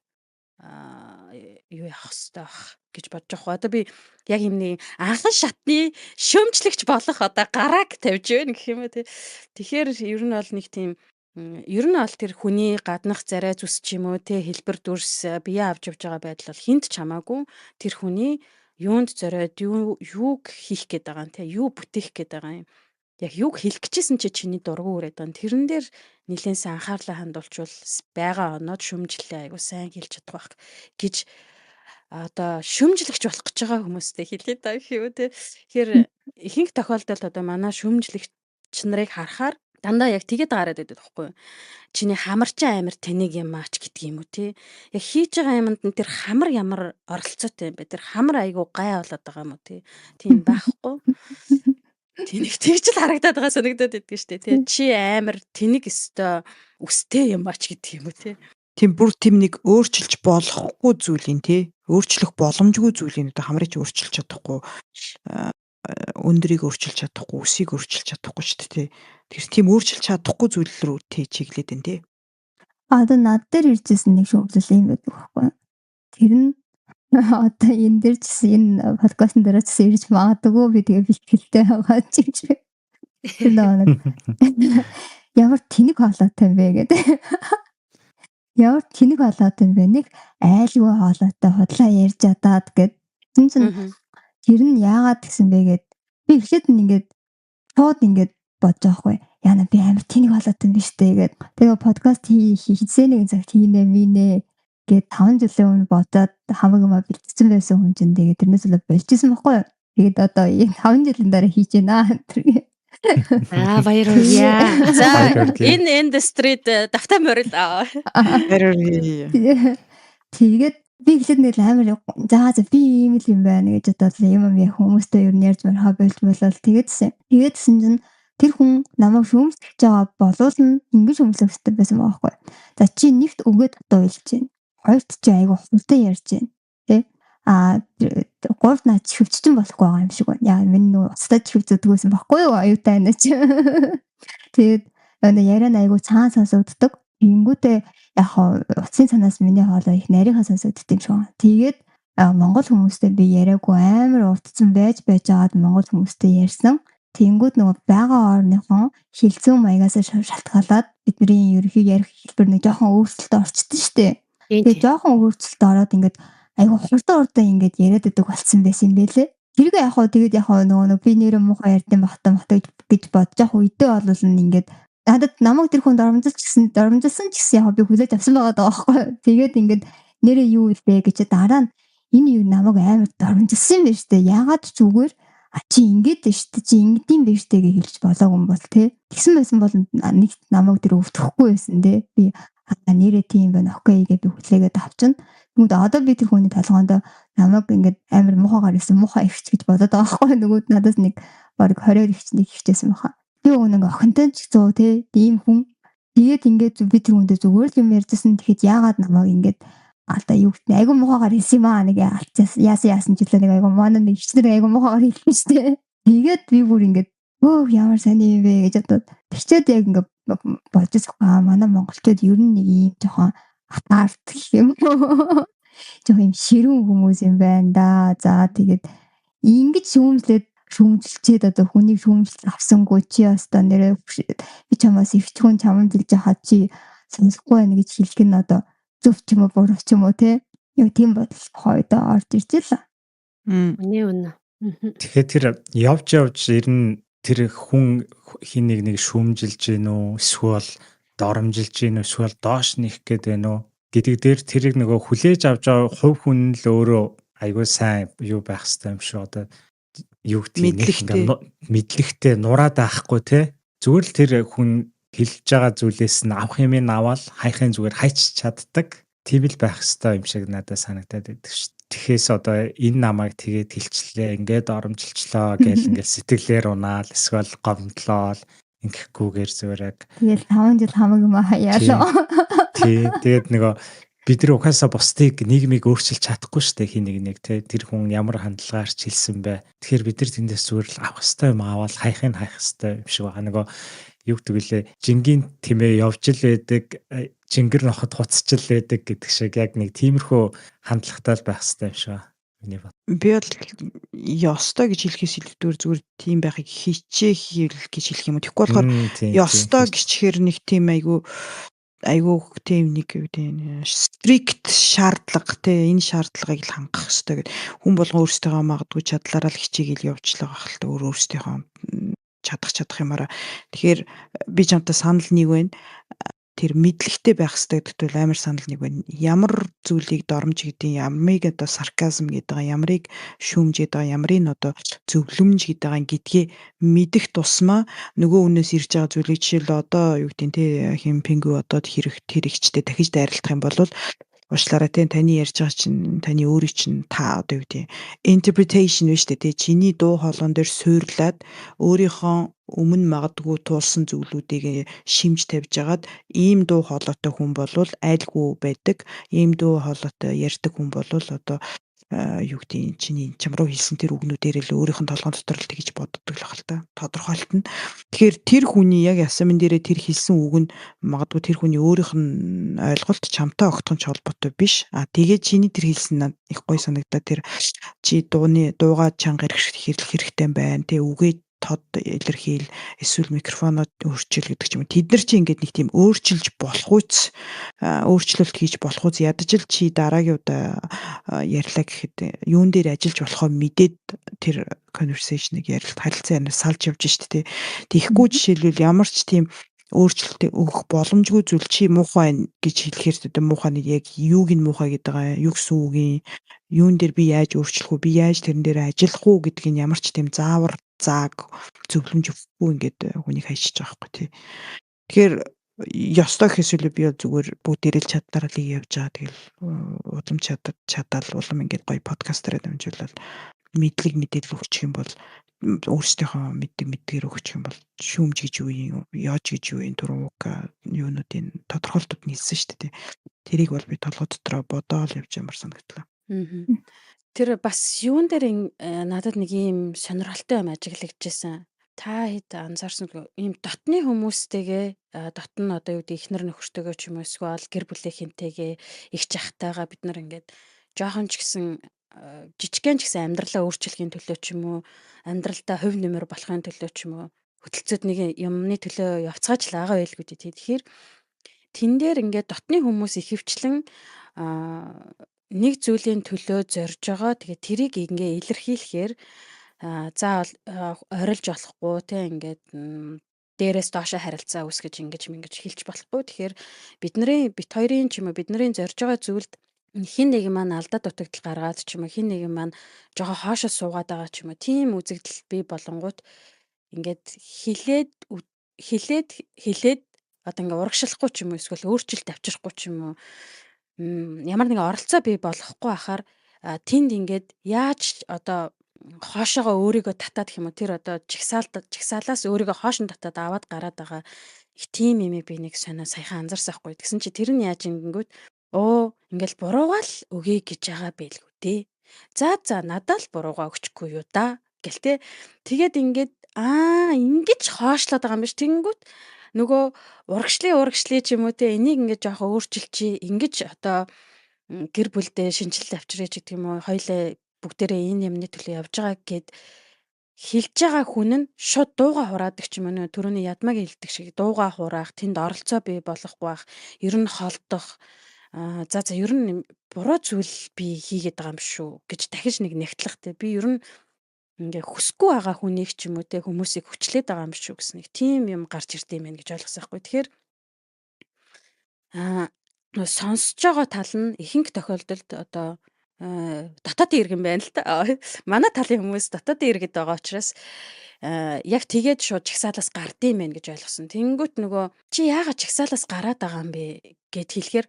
юу явах хэрэгтэй бах гэж бодож байгаа. Одоо би яг юм нэг анхан шатны шөмжлөгч болох одоо гарааг тавьж байна гэх юм уу те. Тэгэхээр ер нь бол нэг тийм ер нь бол тэр хүний гаднах зарай зүс ч юм уу те хэлбэр дүрс бие авч явж байгаа байдал бол хинт ч хамаагүй тэр хүний юунд зориод юуг хийх гээд байгаа юм те юу бүтээх гээд байгаа юм яг юуг хэлэх гэжсэн чи чиний дургу өрөөд байгаа тэрэн дээр нэлээс анхаарлаа хандуулчвал байгаа оноод шүмжлээ айгуу сайн хэлж чадах байх гэж одоо шүмжлэгч болох гэж байгаа хүмүүстэй хэлээд байгаа юм те. Тэгэхээр ихэнх тохиолдолд одоо манай шүмжлэгч нарыг харахаар дандаа яг тэгээд гараад байдаг байхгүй юу? Чиний хамарчин амир тэнийг юм аач гэдэг юм уу те. Яг хийж байгаа юмд нь тэр хамар ямар оролцоотой юм бэ? Тэр хамар айгуу гай болоод байгаа юм уу те. Тийм байхгүй. Тэнийг тэгж л харагдаад байгаа санагдаад байдаг шүү дээ те. Чи амир тэнийг өстой үстэй юм аач гэдэг юм уу те. Тийм бүр тийм нэг өөрчилж болохгүй зүйлийн те. Өөрчлөх боломжгүй зүйлийн одоо хамрыг өөрчилж чадахгүй өндрийг өөрчилж чадахгүй, үсийг өөрчилж чадахгүй шүү дээ. Тэр тийм өөрчилж чадахгүй зүйл рүү чиглээд байна те. Одоо над дээр иржсэн нэг шүүмжлэл юм байдаг байхгүй. Тэр нь одоо энэ дээр ч энэ подкастн дээр ч ирж магадгүй би тэгээ бэлтгэлтэй байгаа ч гэж. Тэр ямар тэнэг хоолойтой юм бэ гэдэг. Ямар тэнэг хоолойтой юм бэ? Нэг айлгүй хоолойтой хотлоо ярьж чадаад гэд. Тэр нь яагаад гэсэн бэ гэд би эхлээд ингээд шууд ингээд бодож байгаа хгүй. Яна би амар тэнэг болоод юм биш үү гэд. Тэгээ подкаст хийсэн нэг цагт хийнэ минэ гэд 5 жилийн өмнө бодоод хамаг юм бэлдсэн байсан хүн чинь тэгээ тэрнээс л болчихсон байхгүй юу. Тэгээд одоо энэ 5 жилийн дараа хийж байна. Баярлалаа. За энэ индустрид давтаа морил тэгээд би ихлэд нэг амар за би ийм л юм байна гэж бодоод юм яа хүмүүстэй ер нь ярьж мархаа болж болол тэгээдсэн чинь тэр хүн намайг шүүмжлэж байгаа болов нь ингэж шүүмжлэх хэрэгтэй байсан байхгүй. За чи нэгт өгөөд одоо уйлж байна. Хоёрт чи айгу хурдан ярьж байна. Тэ? Гуравт наа хөвчтөн болохгүй байгаа юм шиг байна. Яа миний нөгөө уцтай хөвцөдгөөсөн байхгүй юу? Аюутай байна чи. Тэгээд яриан айгу цаан сонсогддог. Ингүүтээ яг утсын санаас миний хоолой их нарийнхаа сонсогддог юм шиг байна. Тэгээд Монгол хүмүүстэй би яриаггүй амар өвдсөн байж байгаад монгол хүмүүстэй ярьсан. Тэнгүүд нөгөө байгаа орныхон хилцүү маягаас шалтгаалаад бидний ерөнхий ярих хэлбэр нэг жоохон өөрчлөлт орчдсон шүү дээ. Тэгээ жоохон өөрчлөлт ороод ингээд айгу хурдан ингээд яриад байдаг болсон байсан юм байлээ. Тэрийг яг тэгээд нөгөө би нэрээ муухай ярьдсан бахтаа гэж бодож явах үедээ бол ингээд надад намайг тэр хүн доромжилсан ч гэсэн яг би хүлээж авсан байгаа даахгүй. Тэгээд ингээд нэрээ юу вэ гэж дараа нь энэ юу намайг амар доромжилсан юм байна шүү дээ. Яагаад ч зүгээр чи ингэж дээ шүү дээ. Чи ингэдэм биш дээ гэж хэлж болоог юм бол те. Тэгсэн байсан бол нэг намайг тэр өвдөхгүй байсан те. Би нэрээ тийм байна. Окей гэж би хүлээгээд авчихна. Тэгмээд одоо би тэр хүний толгоонд намайг ингээд амар муухайгаар ирсэн муухай ихч гэж бодоод байгаа байхгүй. Нөгөөд надаас нэг бараг 20 ихчнийг ихчээсэн баха. Би нэг охинтой ч зөө те. Тийм хүн. Тэгээд ингээд би тэр хүндээ зүгээр л юм ярьжсэн. Тэгэхэд яагаад намайг ингээд алта юу гэх айгу муухайгаар хэлсэн юм аа нэг яасан ч л нэг айгу манай нэг ихчнэр айгу муухайгаар хэлсэн шүү дээ. Тэгээд би бүр ингээд ямар сайн юм бэ гэж бодоод тэгчээд яг ингээд болж байгаа манай монголчууд ер нь нэг юм жоохон атаарт гэх юм. Жоохон юм ширүүн хүмүүс юм байна да. За тэгээд ингэж шүүмжлээд шүүмжилчээд одоо хүнийг шүүмжилж авсангүй чи ястаа нэрээ би чамаас өвчгөн чамдилж хаа чи сонсохгүй байна гэж хэлэх нь одоо зөв ч юм уу буруу ч юм уу те яг тийм бодол хойдоо орж ирж л. Үнэ. Тэгэхээр тэр явж ер нь тэр хүн хин нэг шүүмжилж гин үү эсвэл доромжилж гин үү эсвэл доош нэх гээд байна уу гэдэг дээр тэрийг нөгөө хүлээж авч байгаа хувь хүн л өөрөө айгүй сайн юу байх хэрэгтэй юм шиг одоо юу гэдэг мэдлэгтэй нураад байхгүй те зүгээр л тэр хүн хэлж байгаа зүйлээс нь авах юм аваад хайхын зүгээр хайч чаддаг тийм л байх хэрэгтэй юм шиг надад санагдаад байдаг шүү. Тэгэхээс одоо энэ намайг тэгээд хэлчлээ ингээд оромжилчлоо гэл ингээд сэтгэлээр унаал эсвэл гомдлоо ингэхгүйгээр зүгээр яг тэгэл 5 жил хамаг юм хаяалаа. Тий тэгээд нөгөө бид нар ухаасаа бусдыг нийгмийг өөрчилж чадахгүй шүү дээ хин нэг те тэр хүн ямар хандлагаар ч хэлсэн бэ. Тэгэхээр бид нар тэндээс зүгээр л авах хэрэгтэй юм аваад хайхыг хайх хэрэгтэй юм шиг байгаа. Нөгөө юу гэдэг лээ жингийн тэмээ явж л байдаг жингэр нохот хуцчил байдаг гэдэг шиг яг нэг тиймэрхүү хандлагатай л байх хэрэгтэй юм шиг байна. Миний бод. Би бол ёстой гэж хэлэхээс илүүгээр зүгээр тийм байхыг хичээх гэж хэлэх юм уу. Тэгэхгүй болохоор ёстой гэчихээр нэг тийм айгүй тийм нэг юу гэдэг strict шаардлага те энэ шаардлагыг л хангах хэрэгтэй гэдэг. Хүн болгон өөрсдөө магадгүй чадлаараа л хичээгээл явжлаа байх л та өөрсдийнхөө чадах юмараа. Тэгэхээр би чамтай санал нэг байна. Тэр мэдлэгтэй байх хэрэгтэй гэдэгт амар санал нэг байна. Ямар зүйлийг доромж гэдэг, ямыг одоо сарказм гэдэг, ямарыг шүүмж гэдэг, ямарыг одоо зөвлөмж гэдэг гэдгээ мэдэх тусмаа нөгөө хүнээс ирж байгаа зүйлийг жишээл одоо юу гэдэг те химпингүү одоо тэр ихчтэй дахиж дайралтах юм бол уучлаарай те таны ярьж байгаа чинь таны өөрийн чинь та одоо юу гэдэг interpretation вэ штэ те чиний дуу хоолойн дээр суйрлаад өөрийнхөө өмнө магадгүй туулсан зүйлүүдийг шимж тавьж агаад ийм дуу хоолойтой хүн болвол айлгүй байдаг ийм дуу хоолойтой ярьдаг хүн болвол одоо юу гэдэг чиний чамруу хэлсэн тэр үгнүүдээр л өөрийнх нь толгойн дотор л тэгж боддог л байх л та тодорхойлтно. Тэгэхээр тэр хүний яг ясамын дээрээ тэр хэлсэн үг нь магадгүй тэр хүний өөрийнх нь ойлголт чамтай огтхон ч холбоотой биш. Тэгээд чиний тэр хэлсэн надад их гоё санагдаа тэр чи дуугаа чанга хэрэгтэй байна. Тэ үгээ тод илэрхийл эсвэл микрофоноод өөрчил гэдэг ч юм. Тэд нар чи ингээд нэг тийм өөрчилж болох үз өөрчлөлт хийж болох үз ядаж л чи дараагийн удаа ярьлаа гэхэд юун дээр ажиллаж болохоо мэдээд тэр conversation-ыг ярилт харилцан ярнаас салж явж штэ. Тэгэхгүй жишээлбэл ямар ч тийм өөрчлөлт өгөх боломжгүй зүйл чи муухай байна гэж хэлэхээр тэ муухай нэг яг юуг нь муухай гэдэг байгаа юу гэсэн үгийн юун дээр би яаж өөрчлөх вэ би яаж тэрэн дээр ажиллах уу гэдгийг ямар ч тийм заавар зааг зөвлөмж өгөхгүй ингээд хүнийг хайчиж байгаа байхгүй тий. Тэгэхээр ёстой гэхээсээ би зүгээр бүгдээрээ л чаддаараа л явж байгаа. Тэгэл улам чадаал улам ингээд гоё подкастаараа дамжуулаад мэдлэг мэдээлэл өгчих юм бол өөрсдийнхөө мэдгээр өгчих юм бол шүүмж гэж юу юм яож гэж юу юм дуруука юунуудын тодорхойлтууд нийлсэн шүү дээ. Тэрийг бол би толгой дотроо бодоол явж ямар санагдлаа. Тэр бас юун дээр надад нэг ийм сонирхолтой юм ажиглагдчихсэн. Та хэд анзаарсан ийм дотны хүмүүстэйгээ дот нь одоо юу гэдэг ихнэр нөхөртөөгөө ч юм уу эсвэл гэр бүлийнхэнтэйгээ их жахтайгаа бид нар ингээд жоохон ч гэсэн жижигхэн ч гэсэн амьдралаа өөрчлөхийн төлөө ч юм уу амьдралдаа хувь нэмэр болохын төлөө ч юм уу хөтөлцөд нэг юмны төлөө явцгааж л байгаа байлгүй дээ. Тэгэхээр тэн дээр ингээд дотны хүмүүс ихэвчлэн нэг зүйлийн төлөө зорж байгаа. Тэгээ тэрийг ингээ илэрхийлэхээр заавал орилж болохгүй те ингээд дээрээс доошо харилцаа үүсгэж ингэж хэлж болохгүй. Тэгэхээр бит хоёрын ч юм уу бидний зорж байгаа зүйлд хин нэг маань алдаа дутагдал гаргаад ч юм уу хин нэг маань жоо хоошо суугаад байгаа ч юм уу тийм үзэгдэл бий болонгууд ингээд хилээд одоо ингээ урагшлахгүй ч юм уу эсвэл өөрчлөлт авчрахгүй ч юм уу ямар нэгэн оролцоо бий болохгүй ахаар тэнд ингээд яаж одоо хоошоогоо өөрийгөө татаад гэх юм уу тэр одоо жигсаалаас өөрийгөө хоош нь татаад аваад гараад байгаа их тийм юм би нэг сонио саяхан анзаарсан хгүй. Тэгсэн чи тэр нь яаж ингэнгүүт ингээл буруугаал өгье гэж байгаа байлгүй дээ. За надад л буруугаа өгчихгүй юу да гэл тэгээд ингээд ингэж хоошлоод байгаа юм биш тэгэнгүүт нөгөө урагшлын ч юм уу те энийг ингээд жоохон өөрчилчий ингэж одоо гэр бүлдээ шинжилэл авчирч гэдэг юм уу хоёлаа бүгдээрээ энэ юмны төлөө явж байгаа гэд хэлж байгаа хүн нь шууд дууга хураадаг ч юм уу түрүүний ядмаг хэлдэг шиг дууга хураах, тэнд оролцоо бий болохгүй байх, ер нь холдох за ер нь буруу зүйл би хийгээд байгаа юм шүү гэж дахиж нэг нэгтлэх те. Би ер нь ингээ хүсэхгүй байгаа хүнийг ч юм уу те хүмүүсийг хүчлээд байгаа юм шүү гэсэн нэг тийм юм гарч ирд юм байна гэж ойлгосон байхгүй. Тэгэхээр сонсож байгаа тал нь ихэнх тохиолдолд одоо дотоодын иргэн байна л та. Манай талын хүмүүс дотоодын иргэд байгаа учраас яг тэгээд шууд чагсаалаас гардыг мэн гэж ойлгосон. Тэнгүүт нөгөө чи яагаад чагсаалаас гараад байгаа юм бэ гэд хэлэхээр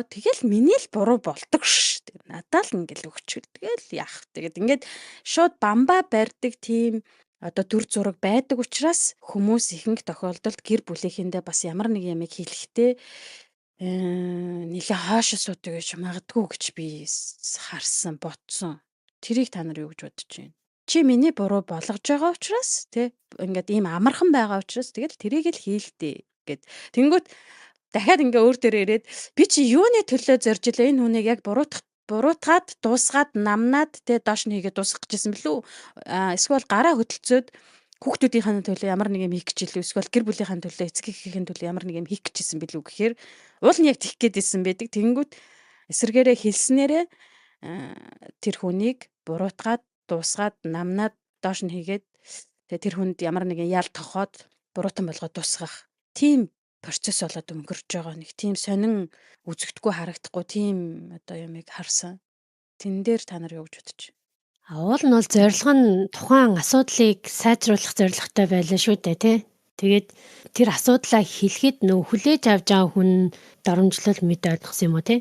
тэгэл миний л буруу болдог ш. Надад л ингээл өгчүүл. Тэгэл яах. Тэгээд ингээд шууд бамбаа барьдаг тийм одоо дүр зураг байдаг учраас хүмүүс ихэнх тохиолдолд гэр бүлийнхэндээ бас ямар нэг юмыг хэлэхдээ нэлээ хаашаа суудаг гэж магадгүй гэж би харсан, бодсон. Тэрийг та нар юу гэж бодож байна? Чи миний буруу болгож байгаа учраас тий ингээд ийм амархан байгаа учраас тэгэл тэрийг л хийлдээ гэд. Тэнгүүт дахиад ингээ өөр дээр ирээд би чи юуны төлөө зорж илээ энэ хүнийг яг буруутгаад дуусгаад намнаад тий доош нь хийгээд дуусгах гэжсэн бэлүү? Эсвэл гараа хөдөлцөөд хүүхдүүдийн төлөө ямар нэг юм хийх гэж илүү эсвэл гэр бүлийнхэн төлөө эцгийнхээ төлөө ямар нэг юм хийх гэжсэн билүү гэхээр уул нь яг тийх гээдсэн байдаг. Тэнгүүт эсэргээрээ хэлснээрээ тэр хүнийг буруутгаад дуусгаад намнаад доош нь хийгээд тэгээ тэр хүнд ямар нэгэн ял тохоод буруутан болгоод дуусгах тийм процесс болоод өнгөрч байгаа нэг тийм сонин үзэгдэхгүй харагдахгүй тийм одоо юмыг харсан. Тэн дээр та нар юу гэж бодож байна? Уул нь бол зорилго нь тухайн асуудлыг сайжруулах зорилготой байлаа шүү дээ тий. Тэгээд тэр асуудлаа хэлэхэд нөө хүлээж авч байгаа хүн доромжлол мэд ойлгосон юм уу тий?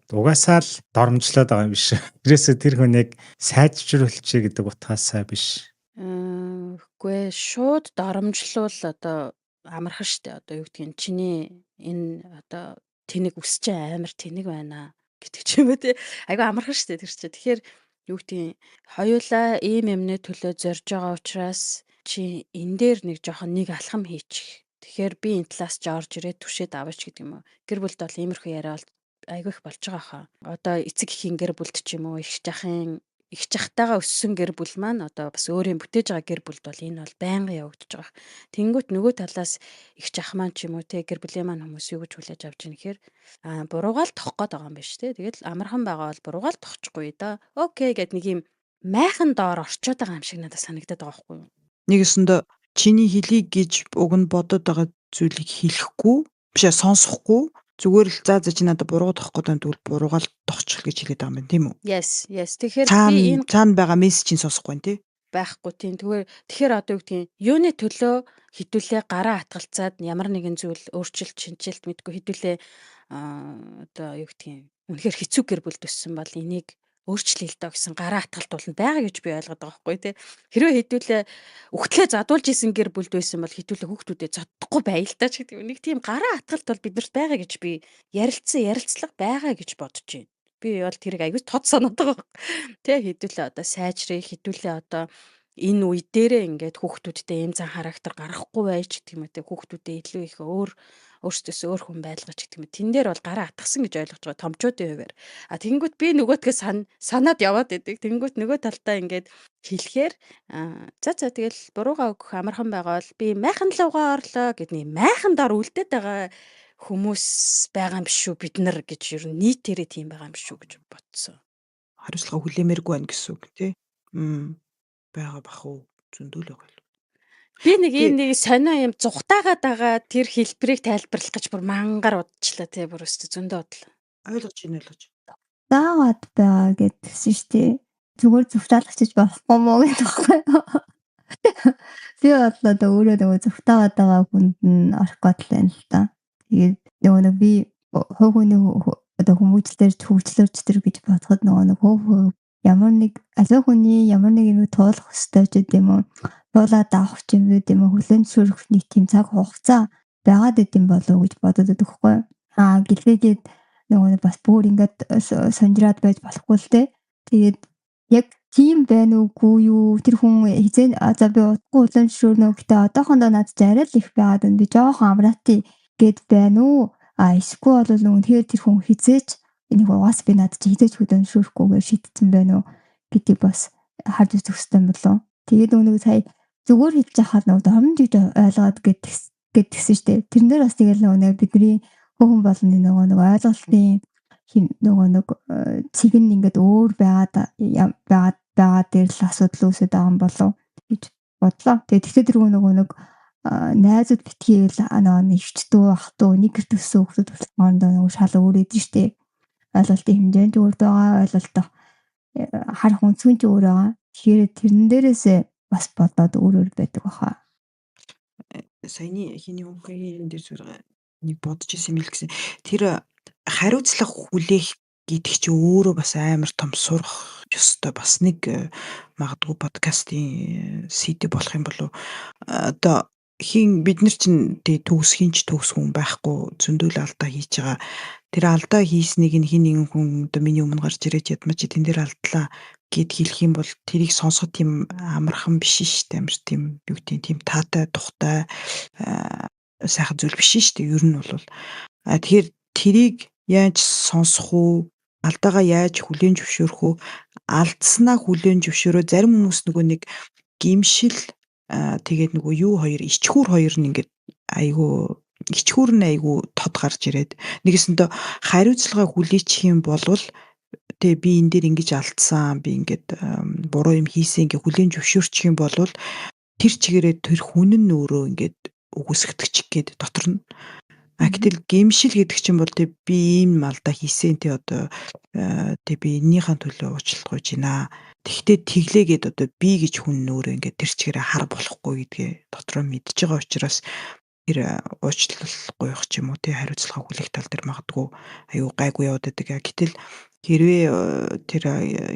Угаасаа л доромжлоод байгаа юм биш. Тэрээс тэр хүнийг сайжруулчих гэдэг утгаасаа биш. Үгүй шууд доромжлол одоо амархан штэ. Одоо юу гэдгийг чиний энэ одоо тэнэг өсч амар тэнэг байна гэдэг ч юм уу тий. Айгу амархан штэ тэр чинь. Тэгэхээр юу гэдгийг хоёулаа ийм юмны төлөө зорж байгаа учраас чи энэ дээр нэг жоохон нэг алхам хийчих. Тэгэхээр би энэ талаас ч орж ирээд түшээд аваач гэдэг юм уу. Гэр бүлд бол иймэрхүү яриа бол айгүй их болж байгаа хаа. Одоо эцэг эхийн гэр бүлд ч юм уу их жахтайгаа өссөн гэр бүл маань одоо бас өөрийн бүтээж байгаа гэр бүлд бол энэ бол байнга явагдаж байгаа. Тэнгүүт нөгөө талаас их жах маань ч юм уу те гэр бүлийн маань хүмүүс юу гэж хүлээж авч ийн гэхээр буруугаал тохох гээд байгаа юм биш те. Тэгэл амархан байгаа бол буруугаал тохчихгүй да. Окей гэд нэг юм майхан доор орчоод байгаа юм шиг надад санагдаад байгаа байхгүй юу? Нэгэсэндээ чиний хэлийг гэж уг нь бодоод байгаа зүйлийг хэлэхгүй бишээ сонсохгүй зүгээр л за чи надад буруу тохох гэдэг тэгвэл буруугаал тохчих гэж хэлээд байгаа юм байна тийм үү? Yes. Тэгэхээр би энэ цаана байгаа мессежийг сонсохгүй тий. байхгүй тийм. Тэгэхээр одоо юу гэдгийг юуны төлөө хідүүлээ гараа хатгалцаад ямар нэгэн зүйл өөрчлөлт шинжилт мэдгүй хідүүлээ одоо юу гэдгийг үнэхээр хэцүү гэр бүл төссөн бол энийг өөрчлөе л доо гэсэн гараа хатгалтуулна байгаа гэж би ойлгоод байгаа байхгүй тий. Хэрвээ хідүүлээ өгтлээ задуулж исэн гэр бүлд байсан бол хідүүлээ хүүхдүүдэд задахгүй байл та ч гэдэг нэг тийм гараа хатгалт бол биднэрт байгаа гэж би ярилцлага байгаа гэж бодож байна. Би бол тэрийг аягүй тод санаад байгаа. Тэ хідүүлээ одоо сайжрыг хідүүлээ одоо энэ үе дээрээ ингээд хүүхдүүдтэй ийм зан характер гаргахгүй байж гэдэг юм те хүүхдүүдээ илүү их өөрсдөөс өөр хүн байлгаж гэдэг юм. Тэн дээр бол гараа атгсан гэж ойлгож байгаа томчуудын хувьар. Тэнгүүт би нөгөөдгөө санаад яваад идэг. Тэнгүүт нөгөө талдаа ингээд хэлэхээр за тэгэл буруугаа өгөх амархан байгаа бол би майхан лугаа орлоо гэдэг нэг майхан дор үлдээд байгаа хүмүүс байгаа юм биш үү бид нар гэж ер нь нийтээрээ тийм байгаа юм биш үү гэж бодсон. Хариуцлага хүлээмээргүй байна гэсэн үг тий. Бага бах уу зөндөл байгаа л. Би нэг ийм нэг сонио юм зүхтаагаад байгаа тэр хэлбэрийг тайлбарлах гэж бүр мангар удчихлаа тий бүр өстө зөндөө бодлоо. Ойлгож байна. Даагаад байгаа гэдгсэн шүү дээ. Зүгээр зүгтаалагчиж болохгүй мó гэдэг байхгүй юу? Би бодлоо өөрөө нөгөө зүгтаагаад байгаа хүнд нь орох гол байна л та. Тэгээд нөгөө би хууны одоо хүмүүжлэр хөгжлөрч төр гэж бодоход нөгөө ямар нэг аливаа хүний ямар нэг юм туулах хэрэгтэй ч гэдэм үү туулаад авах юм гэдэг юм хүлэн зөвшөөрөх нэг тийм цаг хугацаа байгаад идэм болов уу гэж бодод байдаг хгүй. Гэлээгээд нөгөө бас бүр ингээд сонжраад байж болохгүй л дээ. Тэгээд яг тийм байна уугүй юу тэр хүн хизээ за би утгагүй хүлэн зөвшөөрнө гэхдээ одоохондоо над зарай л их байгаад байна. Би жоохон амраати гэд байна уу? Эсвэл бол үнэхээр тэр хүн хизээч энийг угаас би надад хизээч хүлэн зөвшөөрөхгүйгээр шийдсэн байна уу гэдгийг бас харж үзэх хэрэгтэй болов. Тэгээд нөгөө сая зүгээр хэлж байхад нөгөө доромжиж ойлгоод гэдгсэн шүү дээ. Тэрэн дээр бас тэгэл нөгөө бидний хүүхэн болгоны нөгөө ойлголтын нөгөө цэг нь ингээд өөр байгаад дээр л асуудал үүсэж байгаа юм болов гэж бодлоо. Тэгээд тэгтээ тэргүй нөгөө найзууд битгийл өвчтөө ахтуу нэг гэр төссөн хүмүүс болохоор нөгөө шал өөр эдэн шүү дээ. Ойлголтын хэмжээнд өөр байгаа, ойлголт харах үнцгэн ч өөр байгаа. Тэгэхээр тэрэн дээрээсээ бас бодоод өөр байдаг баха. Саяны хиний хүүхэн дээр зүгээр нэг бодож исэн юм л гэсэн. Тэр хариуцлага хүлээх гэдэг чи өөрөө бас амар том сурах ёстой бас нэг магадгүй подкастын CD болох юм болов. Одоо бид нар чинь төгсхийн ч төгсгүн байхгүй зөндөл алдаа хийж байгаа. Тэр алдаа хийснийг хин нэгэн хүн одоо миний өмнө гарч ирээд ядмаа чи тэн дээр алдлаа гэд хэлэх юм бол тэрийг сонсоход тийм амархан биш шүү дээ. Амар тийм юу гэдэг тийм таатай тухтай сайхан зүйл биш шүү дээ. Ер нь бол тэгэхээр тэрийг яаж сонсох уу? Алдаагаа яаж хүлээн зөвшөөрөх үү? Алдснаа хүлээн зөвшөөрөө зарим хүмүүс нөгөө нэг гимшил тэгээд нөгөө юу хоёр ичхүүр хоёр нь ингээд айгүй ичхүүр нь айгүй тод гарч ирээд нэгэсэндээ хариуцлага хүлээчих юм болвол тэгээ би энэ дээр ингэж алдсан би ингээд буруу юм хийсэн ингээ хүлээн зөвшөөрчих юм болвол тэр чигээрээ тэр хүн нь өөрөө ингээд үгүйсгдэгч гээд дотор нь гэтэл гэмшил гэдэг чинь бол тэг би ийм малдаа хийсэн тий одоо тэг би эннийхэн төлөө уучлалт гуйж байна. Тэгтээ тэглээгээд одоо би гэж хүн нөөрэ ингээд тэр чигээрээ хар болохгүй гэдгээ дотроо мэдж байгаа учраас тэр уучлалт гуйх ч юм уу тий хариуцлага хүлээх тал дээр магадгүй аюу гайгүй яваад байдаг. Гэтэл хэрвээ тэр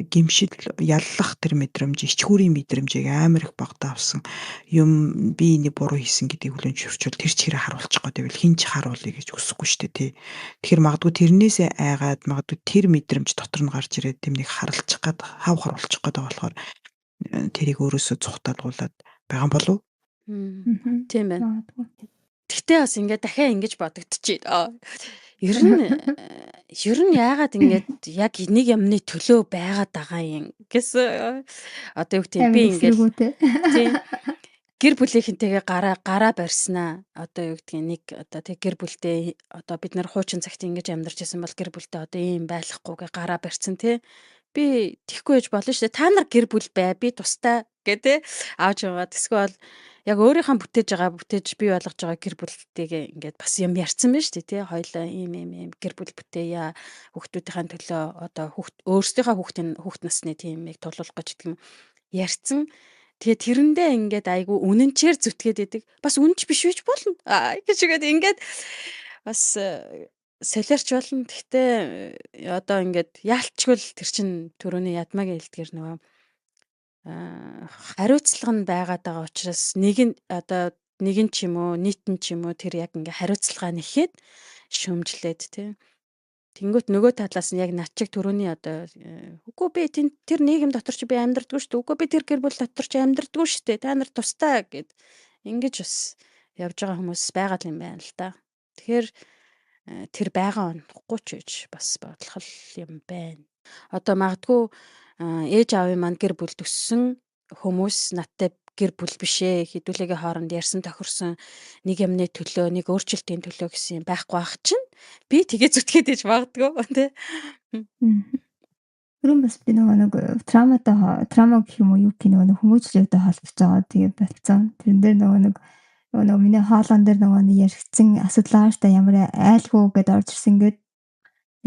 гимшил яллах тэр мэдрэмж ичхүүрийн мэдрэмжийг амар их багтаа авсан юм би энийг буруу хийсэн гэдгийг хүлээн зөвшөөрчвөл тэр чигээрээ харуулчих гоо тэгвэл хин ч харуулъя гэж хүсэхгүй шүү дээ тий. Тэгэхээр магадгүй тэрнээсээ айгаад магадгүй тэр мэдрэмж дотор нь гарч ирээд тэм нэг харалчих гад хав харуулчих гэдэг болохоор тэрийг өөрөөсөө цухталгуулад байгаа юм болов. Тийм байна. Тэгтээ бас ингээд дахиад ингэж бодогдчихээ. Ер нь яагаад ингээд яг нэг юмны төлөө байгаад байгаа юм гэсэн одоо юу гэдэг би ингээд тийм гэр бүлийнхэнтэйгээ гараа барьснаа одоо юу гэдэг нэг одоо тэг гэр бүлтэй одоо бид нар хуучин цагт ингэж амьдарч байсан бол гэр бүлтэй одоо ийм байлахгүйгээ гараа барьсан тий би тэгхгүй гэж болно шүү дээ та нар гэр бүл бай би тустай гэдэг авч байгаа тэсгүй яг өөрийнхөө бүтээж бий болгож байгаа гэр бүлтэйгээ ингээд бас юм ярьсан байна шүү дээ тий хоёлоо ийм гэр бүл бүтээя хүүхдүүдийн төлөө одоо өөрсдийнхөө хүүхд насны тиймийг тулуулах гэж гэдэг юм ярьсан тэгээ тэрэндээ ингээд айгу үнэнчээр зүтгээд идэг бас үнэнч биш байж болно гэж ингээд бас солиорч болно гэхдээ одоо ингээд яалтчгүй тэр чин түрүүний ядмагийн хэлдгэр нөгөө хариуцлага нь байгаад байгаа учраас нэг нь ч юм уу нийт нь ч юм уу тэр яг ингээ хариуцлагаа нэхэд шөмжлээд тий тэнгүүт нөгөө талаас нь яг над чиг төрөний одоо үгүй би тэр нийгэм дотор чи би амьдрдаггүй шүү дээ үгүй би тэр гэр бүл дотор чи амьдрдаггүй шүү дээ та нар тустай гэд ингэж бас явж байгаа хүмүүс байгаа юм байна л да тэгэхээр тэр байгаа унахгүй ч гэж бас бодлох юм байна одоо магадгүй ээж аавын маань гэр бүл төссөн хүмүүс надтай гэр бүл бишээ хэдүүлээгээ хооронд ярьсан тохирсон нэг юмны төлөө нэг өөрчлөлтийн төлөө гэсэн юм байхгүй ах чинь би тэгээ зүтгээд ээж магадгүй тий. Түрүүн бас би нэг трама гэх юм уу юу гэх нэг хүмүүжлэлтэй холбож байгаа тэгээ болцсон. Тэрэн дээр нөгөө миний хоолон дээр нөгөө яригдсан асуудлаартай ямар айлгүй гэдээ орж ирсэн ингээд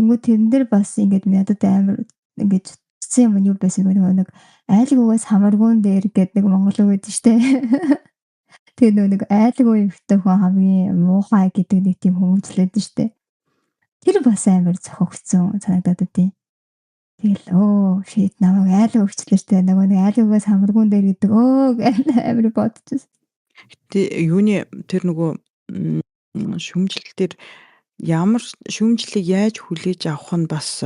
тэрэн дээр бас ингээд надад амар ингээд юм юу байсан нэг айлгүйгээс хамаргуун дээр гэдэг нэг монгол үг гэдэг штэ. Тэгээ нэг айлгүй юмтай хүн хамгийн муухай гэдэг нэг тийм хүмүүжлээд штэ. Тэр бас амар зохигцсон санагдаад үгүй. Тэгэл shit намайг айлгүй өгчлээ штэ. Нэг айлгүйгээс хамаргуун дээр гэдэг амар бодчихсон. Гэтэ юуны тэр нөгөө шүмжлэл дээр ямар шүмжлэлийг яаж хүлээж авах нь бас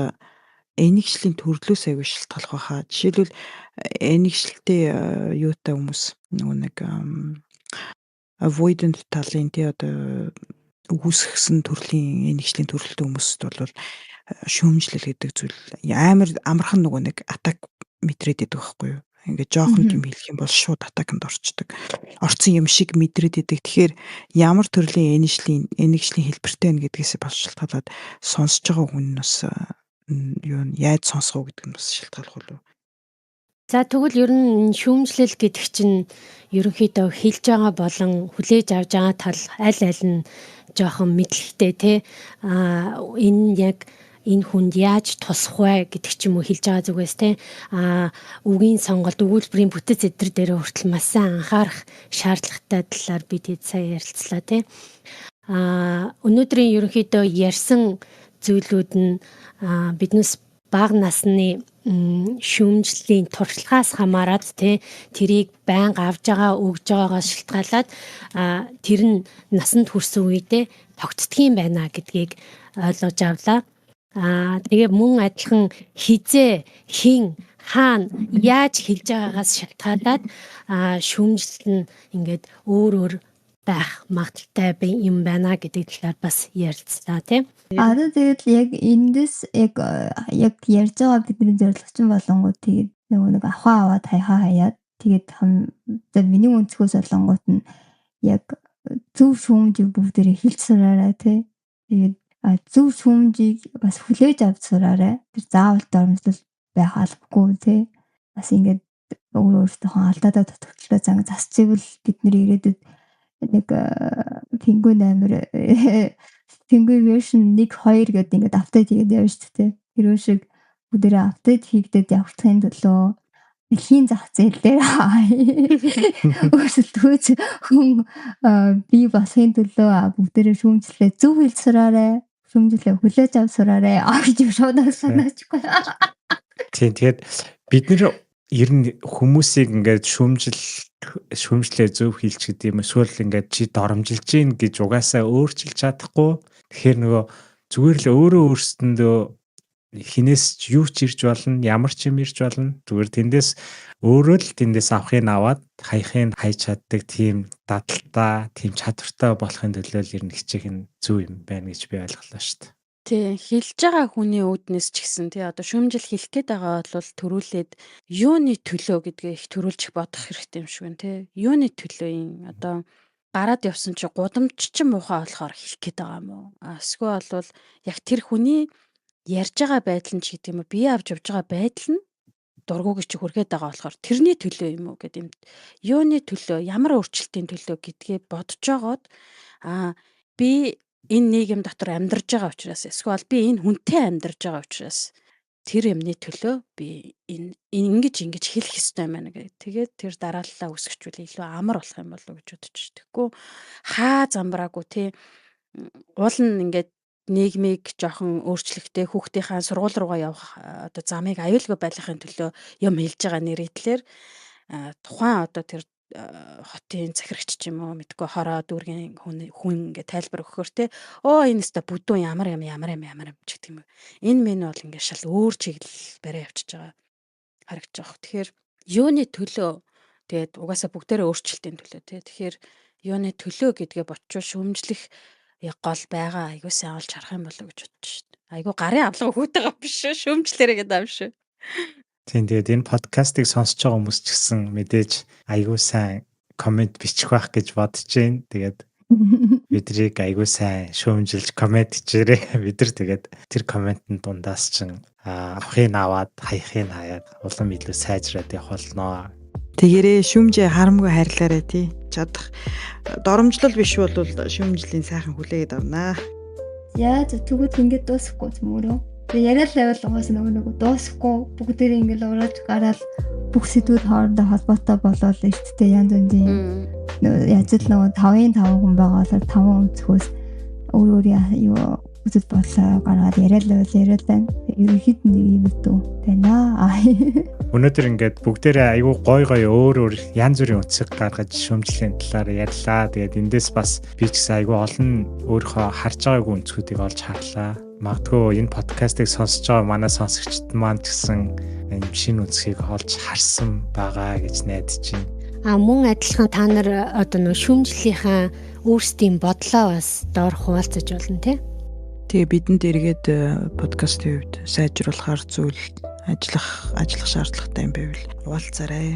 энэгшлийн төрлөөс аягүй шалтгаалх байхаа. Жишээлбэл энэгшилтэй юутай хүмүүс нөгөө нэг avoidant талын тий одоо үгүйсгсэн төрлийн энэгшлийн төрөлтэй хүмүүст бол шүүмжлэл гэдэг зүйл амар амархан нөгөө нэг атак мэдрээд байдаг байхгүй юу. Ингээд жоохон юм хэлэх юм бол шууд атаканд орчдөг. Орцсон юм шиг мэдрээд идэг. Тэгэхээр ямар төрлийн энэжлийн хэлбэртэй байна гэдгээс бас шалтгаалаад сонсож байгаа хүн нь бас юу яаж сонсох уу гэдэг нь бас шалтгаалх болов. За тэгвэл ер нь шүүмжлэл гэдэг чинь ерөнхийдөө хэлж байгаа болон хүлээж авж байгаа тал аль нь жоохон мэдлэгтэй тий. Энэ яг энэ хүнд яаж тусах вэ гэдэг ч юм уу хэлж байгаа зүгээс те үгийн сонголт өгүүлбэрийн бүтэц эдэр дээр хүртэл маш сайн анхаарах шаардлагатай талаар бид сая ярилцлаа те өнөөдрийн ерөнхийдөө ярьсан зүйлүүд нь биднес бага насны шүүмжлэлийн туршлагаас хамаарат те тэрийг байнга авж байгаа өгж байгаагаас шалтгаалаад тэр нь насанд хүрсэн үедээ тогтдгийм байна гэдгийг ойлгож авлаа. Тэгээ мөн адилхан хизээ хин хаана яаж хэлж байгаагаас шалтгаалаад шүүмжлэл нь ингээд өөр байх магадaltaй юм байна гэдэг талаар бас ярилцлаа тийм. Тэгээд яг эндээс яг ярьж байгаа бидний зорилгочин болонгууд тэгээд нэг ахаа аваад хаяад тэгээд миний өнцгөөс болонгууд нь яг зөв шүүмжийг бүгдээрээ хэлж сураарай тий. Тэгээд зөв шүүмжийг бас хүлээж авч сураарай. Тэр заавал дормжлол байх албагүй тий. Бас ингээд өөрөөсөө алдаадаа тотогчлоо занг засчихвэл бидний ирээдүйд нэг пингвин амир пингвин version 1 2 гэдэг ингээд апдейт хийгээд явж шүү дээ. Тэрөө шиг бүгдээрээ апдейт хийгдээд явахын төлөө дэлхийн зах зээл дээр өөрсдөө хүн бий болохын төлөө бүгдээрээ шүүмжлэлээ зөв хэлж сураарай. Шүүмжлэлээ хүлээж авч сураарай. Гэж шууд санаачихгүй. Тийм тэгээд бид нэр ер нь хүмүүсийг ингээд шүүмжлээ зөв хийлч гэдэг юм эсвэл ингээд чи доромжилж гин гэж угаасаа өөрчилж чадахгүй. Тэгэхээр нөгөө зүгээр л өөрөөсөндөө хинээс юу ч ирж болно, ямар ч юм ирж болно. Зүгээр тэндээс авахыг аваад хаяхыг хайж чаддаг тийм дадалтай, тийм чадвартай болохын төлөө л ер нь хичээх нь зөв юм байна гэж би ойлголоо шүү дээ. Тий, хэлж байгаа хүний үүднээс ч гэсэн тий одоо шүүмжил хэлэх гээд байгаа бол төрүүлээд юуны төлөө гэдгээ их төрүүлж бодох хэрэгтэй юм шиг байна тий. Юуны төлөө юм одоо гараад явсан чи гудамж ч муухай болохоор хэлэх гээд байгаа юм уу? Эсвэл бол яг тэр хүний ярьж байгаа байдал нь ч гэдэг юм уу бие авч явж байгаа байдал нь дургуг чи хүргээд байгаа болохоор тэрний төлөө юм уу гэдэг юм. Юуны төлөө, ямар өөрчлөлтийн төлөө гэдгээ бодож жогоод би энэ нийгэм дотор амьдарж байгаа учраас эсвэл би энэ хүнтэй амьдарж байгаа учраас тэр юмны төлөө би энэ ингэж хэлэх ёстой юм байна гэх. Тэгээд тэр дарааллаа үсгэжүүл илүү амар болох юм болов уу гэж бодож шүү. Тэгэхгүй замбраагүй тий уул нь ингээд нийгмийг жоохон өөрчлөхтэй хүүхдийнхаа сургууль руугаа явах одоо замыг аюулгүй байлгахын төлөө юм хэлж байгаа нэрийтлэр тухайн одоо тэр хотын захирагч ч юм уу мэдгүй хороо дүүргийн хүн ингээ тайлбар өгөхөр те энэ өстө бүдүүн ямар юм ч гэдэг юм. Энэ мэн бол ингээ шал өөр чиглэл барай явчихж байгаа харагдаж байгаа. Тэгэхээр юуны төлөө тэгээд угаасаа бүгдээрээ өөрчлөлтийн төлөө те. Тэгэхээр юуны төлөө гэдгээ ботчоо шүүмжлэх гол байгаа айгуу сайн олж харах юм болоо гэж бодож шүү дээ. Айгуу гарын авлага өгөөд байгаа биш шүү. Шүүмжлэрээ гэдэг юм шүү. Тийм тэгээд энэ подкастыг сонсож байгаа хүмүүс ч гэсэн мэдээж айгуу сайн комент бичих байх гэж бодож байна. Тэгээд бидрийг айгуу сайн шүүмжилж комент хийжээрэй. Бид нар тэгээд тэр комментын дундаас чинь авахыг аваад хаяхыг хаяад улам илүү сайжраад явах болноо. Тэгээрээ шүүмжээ харамгүй хайрлаарай тий. Чадах доромжлол биш бол шүүмжлийн сайхан хүлээгээд авнаа. Яа тэгвэл ингэж дуусахгүй юм уу? Тэгээ яриад лавал угаас нөгөө дуусахгүй бүгдээрээ ингээл ураад гараад бүх сэдвүүд хоорондоо холбоотой болоод эртдээ янз бүрийн яаж л нөгөө 5-5 хүн байгаа болохоор 5 өнцгөөс өөр юу үзэл бодлоо гаргаад яриад байна. Ерөнхийд нэг юм дүү байна. Өнөөдөр ингээд бүгдээрээ айгүй гой өөр янз бүрийн үнцэг гаргаж шүүмжлэлийн талаар ярьлаа. Тэгээд эндээс бас би ч гэсэн айгүй олон өөрийнхөө харж байгаагүй үнцгүүдийг олж харлаа. Магадгүй энэ подкастыг сонсож байгаа манай сонсогчд маань ч гэсэн энэ шинэ үнцгийг олж харсан байгаа гэж найдаж байна. Мөн адилхан та нар одоо нөө шүүмжлэлийнхаа өөрсдийн бодлоо бас доор хуваалцаж болно тий. Тэгээ бидэнд эргээд подкастын хувьд сайжруулахар зүйл ажиллах шаардлагатай юм байвал хуваалцаарай.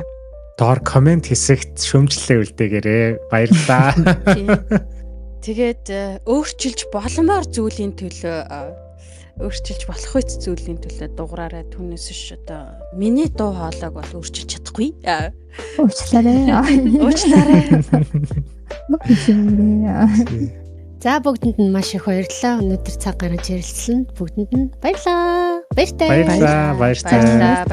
Доор комент хэсэгт шүүмжлэлээ үлдээгээрэй. Баярлалаа. Тэгээд өөрчилж боломоор зүйлийн төлөө өөрчилж болох үс зүйлийн төлөө дуураарай. Түүнээс ш одоо миний дуу хоолойг бол өөрчилж чадахгүй. Уучлаарай. За бүгдэнд нь маш их баярлалаа. Өнөөдөр цаг гаргаж ярилцсан бүгдэнд нь баярлалаа. Баяртай. Баярлалаа. Баярлалаа.